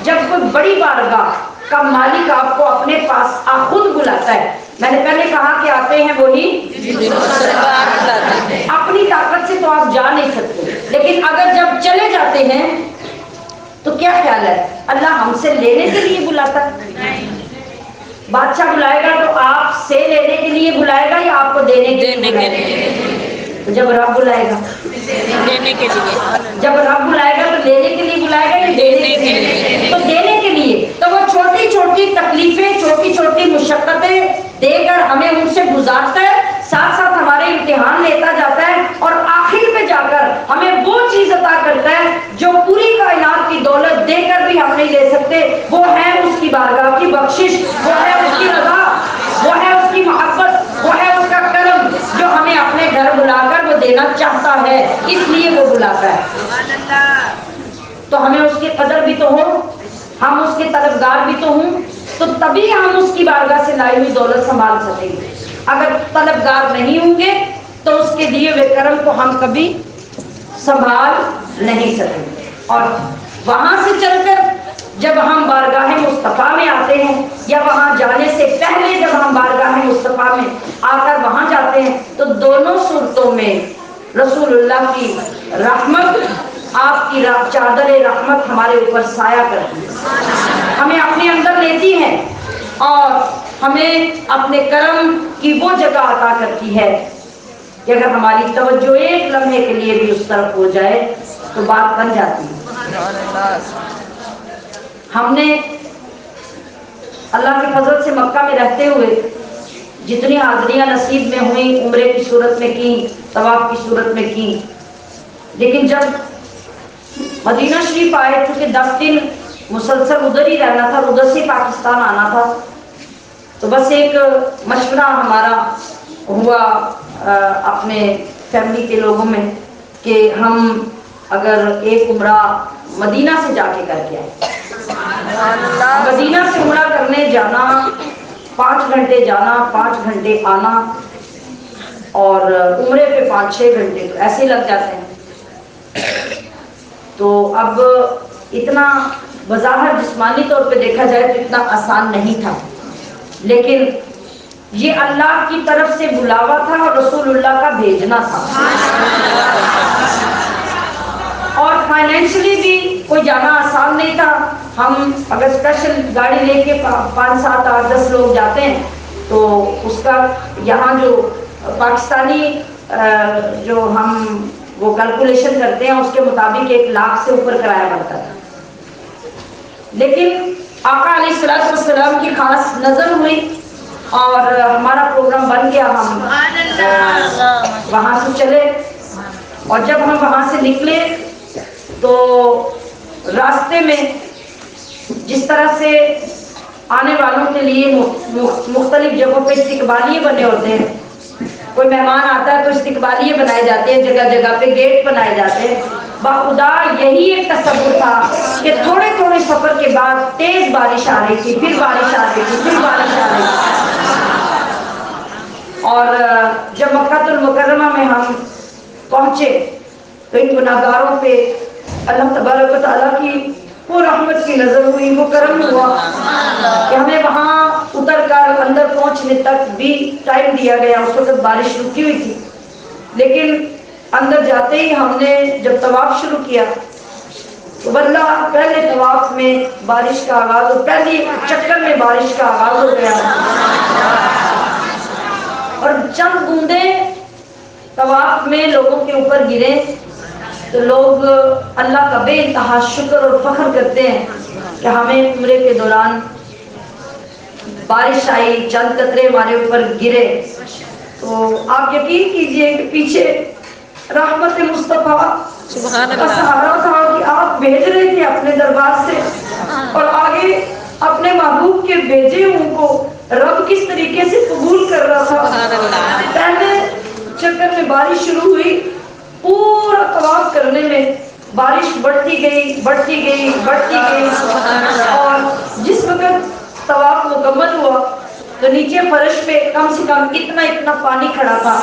جب کوئی بڑی بارگاہ کا مالک آپ کو اپنے پاس خود بلاتا ہے، میں نے پہلے کہا کہ آتے ہیں وہی اپنی طاقت سے تو آپ جا نہیں سکتے، لیکن اگر جب چلے جاتے ہیں تو کیا خیال ہے؟ اللہ ہم سے لینے کے لیے بلاتا ہے. بادشاہ بلائے گا تو آپ سے لینے کے لیے بلائے گا یا آپ کو دینے کے لیے؟ جب رب بلائے گا دینے کے لیے. جب رب بلائے گا تو لینے کے لیے بلائے گا یا دینے کے لیے؟ تو دینے کے لیے. تو وہ چھوٹی چھوٹی تکلیفیں، چھوٹی چھوٹی مشقتیں دے کر ہمیں ان سے گزارتا ہے، ساتھ ساتھ ہمارے امتحان لیتا جاتا ہے، اور آخر پہ جا کر ہمیں وہ چیز عطا کرتا ہے جو پوری کائنات کی دولت دے کر بھی ہم نہیں لے سکتے. وہ ہے اس کی بارگاہ کی بخشش، وہ ہے اس کی رضا، وہ ہے اس کی محبت، وہ ہے اس کا کرم جو ہمیں اپنے گھر بلا کر وہ دینا چاہتا ہے، اس لیے وہ بلاتا ہے. تو ہمیں اس کی قدر بھی تو ہو، ہم اس کے طلبگار بھی تو ہوں، تو تبھی ہم اس کی بارگاہ سے لائی ہوئی دولت سنبھال سکیں گے. اگر طلبگار نہیں ہوں گے تو اس کے دیے ہوئے کرم کو ہم کبھی سنبھال نہیں سکیں. اور وہاں سے چل کر جب ہم بارگاہ مصطفیٰ میں آتے ہیں یا وہاں جانے سے پہلے جب ہم بارگاہ مصطفیٰ میں آ کر وہاں جاتے ہیں تو دونوں صورتوں میں رسول اللہ کی رحمت، آپ کی چادر رحمت ہمارے اوپر سایہ کرتی ہے، ہمیں اپنے اندر لیتی ہے اور ہمیں اپنے کرم کی وہ جگہ عطا کرتی ہے کہ اگر ہماری توجہ ایک لمحے کے لیے بھی اس طرف ہو جائے تو بات بن جاتی ہے. ہم نے اللہ کے فضل سے مکہ میں رہتے ہوئے جتنی حاضریاں نصیب میں ہوئیں عمرے کی صورت میں کی، طواف کی صورت میں کی، لیکن جب مدینہ شریف آئے چونکہ 10 دن مسلسل ادھر ہی رہنا تھا، ادھر سے پاکستان آنا تھا، تو بس ایک مشورہ ہمارا ہوا اپنے فیملی کے لوگوں میں کہ ہم اگر ایک عمرہ مدینہ سے جا کے کر کے آئے. مدینہ سے عمرہ کرنے جانا 5 گھنٹے جانا 5 گھنٹے آنا اور عمرے پہ 5-6 گھنٹے تو ایسے لگ جاتے ہیں. تو اب اتنا بظاہر جسمانی طور پہ دیکھا جائے تو اتنا آسان نہیں تھا، لیکن یہ اللہ کی طرف سے بلاوا تھا اور رسول اللہ کا بھیجنا تھا. اور فائنینشلی بھی کوئی جانا آسان نہیں تھا. ہم اگر اسپیشل گاڑی لے کے 5, 7, 8, 10 لوگ جاتے ہیں تو اس کا یہاں جو پاکستانی جو ہم وہ کیلکولیشن کرتے ہیں اس کے مطابق 1 لاکھ سے اوپر کرایہ پڑتا تھا. لیکن آقا علیہ الصلوۃ والسلام کی خاص نظر ہوئی اور ہمارا پروگرام بن گیا. ہم وہاں سے چلے اور جب ہم وہاں سے نکلے تو راستے میں جس طرح سے آنے والوں کے لیے مختلف جگہوں پہ استقبالیے بنے ہوتے ہیں، کوئی مہمان آتا ہے تو استقبالیے بنائے جاتے ہیں، جگہ جگہ پہ گیٹ بنائے جاتے ہیں. بخدا یہی ایک تصور تھا کہ تھوڑے تھوڑے سفر کے بعد تیز بارش آ رہی تھی، پھر بارش آ رہی تھی، پھر بارش آ رہی تھی. اور جب مکہ المکرمہ میں ہم پہنچے تو ان گناہگاروں پہ اللہ تبارک و تعالیٰ کی وہ رحمت کی نظر ہوئی، وہ کرم ہوا کہ ہمیں وہاں اتر کر اندر پہنچنے تک بھی ٹائم دیا گیا. اس وقت بارش رکی ہوئی تھی، لیکن اندر جاتے ہی ہم نے جب طواف شروع کیا تو واللہ پہلے طواف میں بارش کا آغاز ہو، پہلی چکر میں بارش کا آغاز ہو گیا اور چند بوندیں طواف میں لوگوں کے اوپر گرے تو لوگ اللہ کا بے انتہا شکر اور فخر کرتے ہیں کہ ہمیں عمرے کے دوران بارش آئی، چند قطرے ہمارے اوپر گرے. تو آپ یقین کیجئے کہ پیچھے رحمت مصطفیٰ کا سہارا تھا کہ آپ بھیج رہے تھے اپنے دربار سے اور آگے اپنے محبوب کے بھیجے ہوں کو رب کس طریقے سے قبول کر رہا تھا. پہلے چکر میں بارش شروع ہوئی، پورا طواف کرنے میں بارش بڑھتی گئی بڑھتی گئی بڑھتی گئی اور جس وقت طواف مکمل ہوا تو نیچے فرش پہ کم سے کم اتنا پانی کھڑا تھا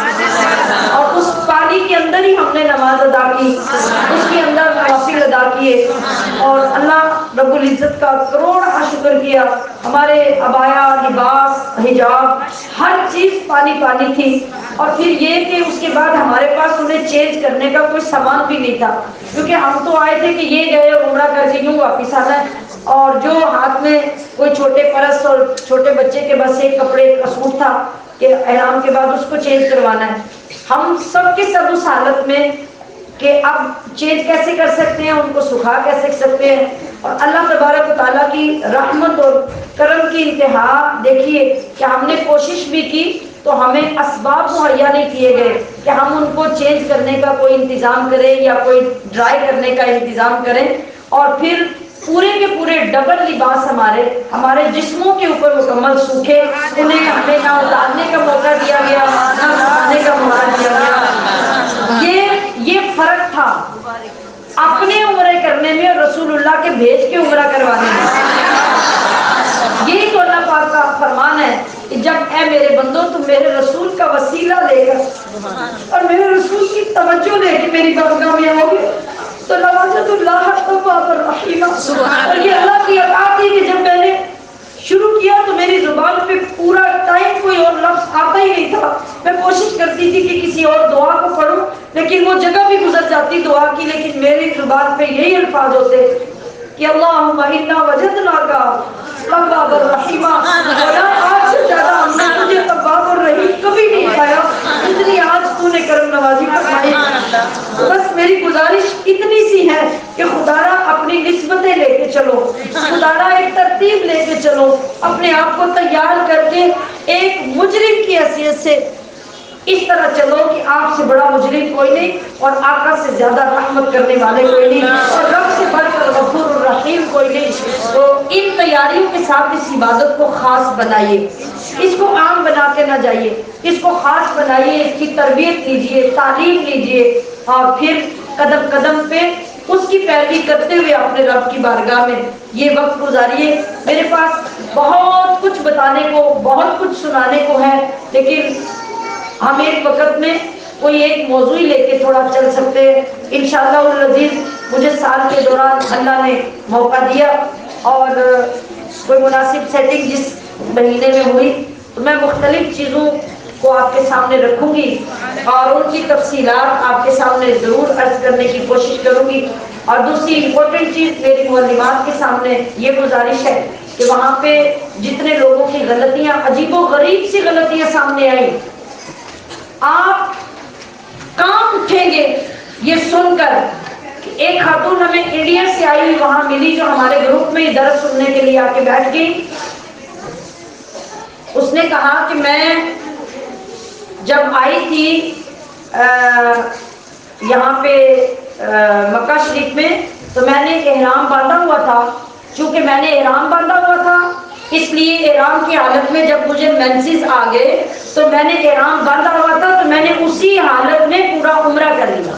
اور اس پانی کے اندر ہی ہم نے نماز ادا کی، اس کے اندر نوافل ادا کیے اور اللہ رب العزت کا کروڑا شکر کیا. ہمارے عبایا، لباس، حجاب، ہر چیز پانی پانی تھی. اور پھر یہ کہ اس کے بعد ہمارے پاس انہیں چینج کرنے کا کوئی سامان بھی نہیں تھا، کیونکہ ہم تو آئے تھے کہ یہ گئے عمرہ کر کے یوں واپس آنا ہے اور جو ہاتھ میں کوئی چھوٹے پرس اور چھوٹے بچے کے بس ایک کپڑے کا سوٹ تھا کہ احرام کے بعد اس کو چینج کروانا ہے. ہم سب کے سب اس حالت میں کہ اب چینج کیسے کر سکتے ہیں، ان کو سکھا کیسے سکتے ہیں. اور اللہ تبارک و تعالیٰ کی رحمت اور کرم کی انتہا دیکھیے کہ ہم نے کوشش بھی کی تو ہمیں اسباب مہیا نہیں کیے گئے کہ ہم ان کو چینج کرنے کا کوئی انتظام کریں یا کوئی ڈرائی کرنے کا انتظام کریں. اور پھر پورے کے پورے ڈبل لباس ہمارے جسموں کے اوپر مکمل سوکھے، انہیں ہمیں نہ اتارنے کا موقع دیا گیا نہ سکھانے کا موقع دیا گیا. یہ فرق تھا اپنے عمرے کرنے میں اور رسول اللہ کے بھیج کے عمرہ کروانے میں. یہی تو اللہ پاک کا فرمان ہے کہ جب اے میرے بندو تم میرے رسول کا وسیلہ لے کر میری برگاہ میں آؤ گے تو نوازت اللہ تواب الرحیم. اور یہ اللہ کی عطا تھی کہ جب میں نے شروع کیا تو میری زبان پہ پورا ٹائم کوئی اور لفظ آتا ہی نہیں تھا. میں کوشش کرتی تھی کہ کسی اور دعا کو پڑھوں لیکن وہ جگہ بھی گزر جاتی دعا کی, لیکن میری زبان پہ یہی الفاظ ہوتے کہ اللہم انا وجدناک تواب الرحیم. مولا آج سے زیادہ ہم نے تجھے تواب الرحیم کبھی نہیں پایا اتنی آج تو نے کرم نوازی فرمائی. بس میری گزارش اتنی سی ہے کہ خدارا اپنی نسبتیں لے کے چلو, خدارا ایک ترتیب لے کے چلو, اپنے آپ کو تیار کر کے ایک مجرم کی حیثیت سے اس طرح چلو کہ آپ سے بڑا مجرم کوئی نہیں اور آقا سے زیادہ رحمت کرنے والے کوئی نہیں اور رب سے بڑھ کر غفور الرحیم کوئی نہیں. تو ان تیاریوں کے ساتھ اس عبادت کو خاص بنائیے, اس کو عام بنا کے نہ جائیے, اس کو خاص بنائیے, اس کی تربیت لیجئے, تعلیم لیجئے اور پھر قدم قدم پہ اس کی پیروی کرتے ہوئے اپنے رب کی بارگاہ میں یہ وقت گزاریے. میرے پاس بہت کچھ بتانے کو, بہت کچھ سنانے کو ہے, لیکن ہم ایک وقت میں کوئی ایک موضوع لے کے تھوڑا چل سکتے ہیں. انشاءاللہ العزیز مجھے سال کے دوران اللہ نے موقع دیا اور کوئی مناسب سیٹنگ جس مہینے میں ہوئی تو میں مختلف چیزوں کو آپ کے سامنے رکھوں گی اور ان کی تفصیلات آپ کے سامنے ضرور عرض کرنے کی کوشش کروں گی. اور دوسری امپورٹنٹ چیز میری معلمات کے سامنے یہ گزارش ہے کہ وہاں پہ جتنے لوگوں کی غلطیاں, عجیب و غریب سی غلطیاں سامنے آئیں, آپ کام اٹھیں گے یہ سن کر کہ ایک خاتون ہمیں انڈیا سے آئی ہوئی وہاں ملی جو ہمارے گروپ میں درس سننے کے لیے آ کے بیٹھ گئی. اس نے کہا کہ میں جب آئی تھی یہاں پہ مکہ شریف میں تو میں نے احرام باندھا ہوا تھا. چونکہ میں نے احرام باندھا ہوا تھا اس لیے احرام کی حالت میں جب مجھے مینسز آ گئے تو میں نے احرام باندھا ہوا تھا تو میں نے اسی حالت میں پورا عمرہ کر لیا.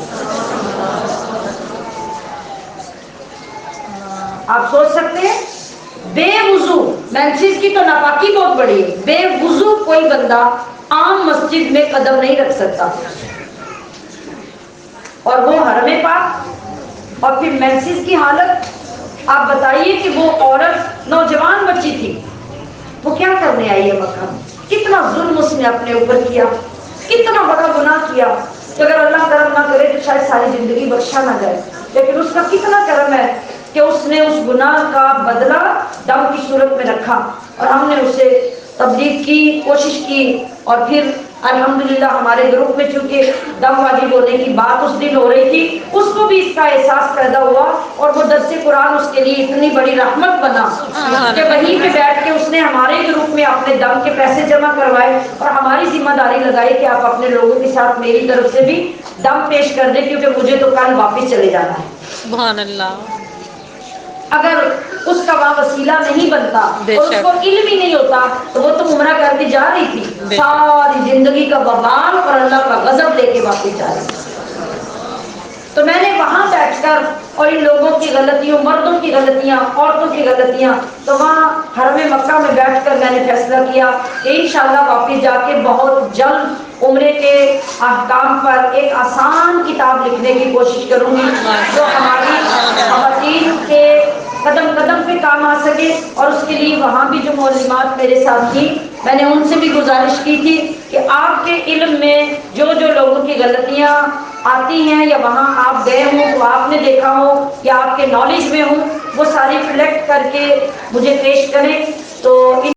آپ سوچ سکتے ہیں بے وضو, مینسز کی تو ناپاکی بہت بڑی ہے, بے وضو کوئی بندہ عام مسجد میں قدم نہیں رکھ سکتا اور وہ حرم پاک اور پھر مینسز کی حالت. آپ بتائیے کہ وہ عورت نوجوان بچی تھی, وہ کیا کرنے آئی ہے مکہ میں, کتنا ظلم اس نے اپنے اوپر کیا, کتنا بڑا گناہ کیا کہ اگر اللہ کرم نہ کرے تو شاید ساری زندگی بخشا نہ جائے, لیکن اس کا کتنا کرم ہے کہ اس نے اس گناہ کا بدلہ دم کی صورت میں رکھا اور ہم نے اسے تبلیغ کی کوشش کی اور پھر الحمدللہ ہمارے گروپ میں چونکہ دم واجب ہونے کی بات اس دن ہو رہی تھی, اس کو بھی اس کا احساس پیدا ہوا اور وہ درس قرآن اس کے لیے اتنی بڑی رحمت بنا کہ وہیں پہ بیٹھ کے اس نے ہمارے گروپ میں اپنے دم کے پیسے جمع کروائے اور ہماری ذمہ داری لگائی کہ آپ اپنے لوگوں کے ساتھ میری طرف سے بھی دم پیش کر دیں کیونکہ مجھے تو کل واپس چلے جانا ہے. سبحان اللہ. اگر اس کا وہاں وسیلہ نہیں بنتا بے اور اس شک. کو علم ہی نہیں ہوتا تو وہ تو عمرہ کر کے جا رہی تھی, بے شک. ساری زندگی کا وبال اور اللہ کا غضب لے کے واپس جا رہی تھی. تو میں نے وہاں بیٹھ کر اور ان لوگوں کی غلطیوں, مردوں کی غلطیاں, عورتوں کی غلطیاں, تو وہاں حرم مکہ میں بیٹھ کر میں نے فیصلہ کیا کہ انشاءاللہ واپس جا کے بہت جلد عمرے کے احکام پر ایک آسان کتاب لکھنے کی کوشش کروں گی جو ہماری خواتین کے قدم قدم پہ کام آ سکے. اور اس کے لیے وہاں بھی جو معلمات میرے ساتھ تھی میں نے ان سے بھی گزارش کی تھی کہ آپ کے علم میں جو لوگوں کی غلطیاں آتی ہیں یا وہاں آپ گئے ہوں تو آپ نے دیکھا ہو یا آپ کے نالج میں ہوں وہ ساری کلیکٹ کر کے مجھے پیش کریں. تو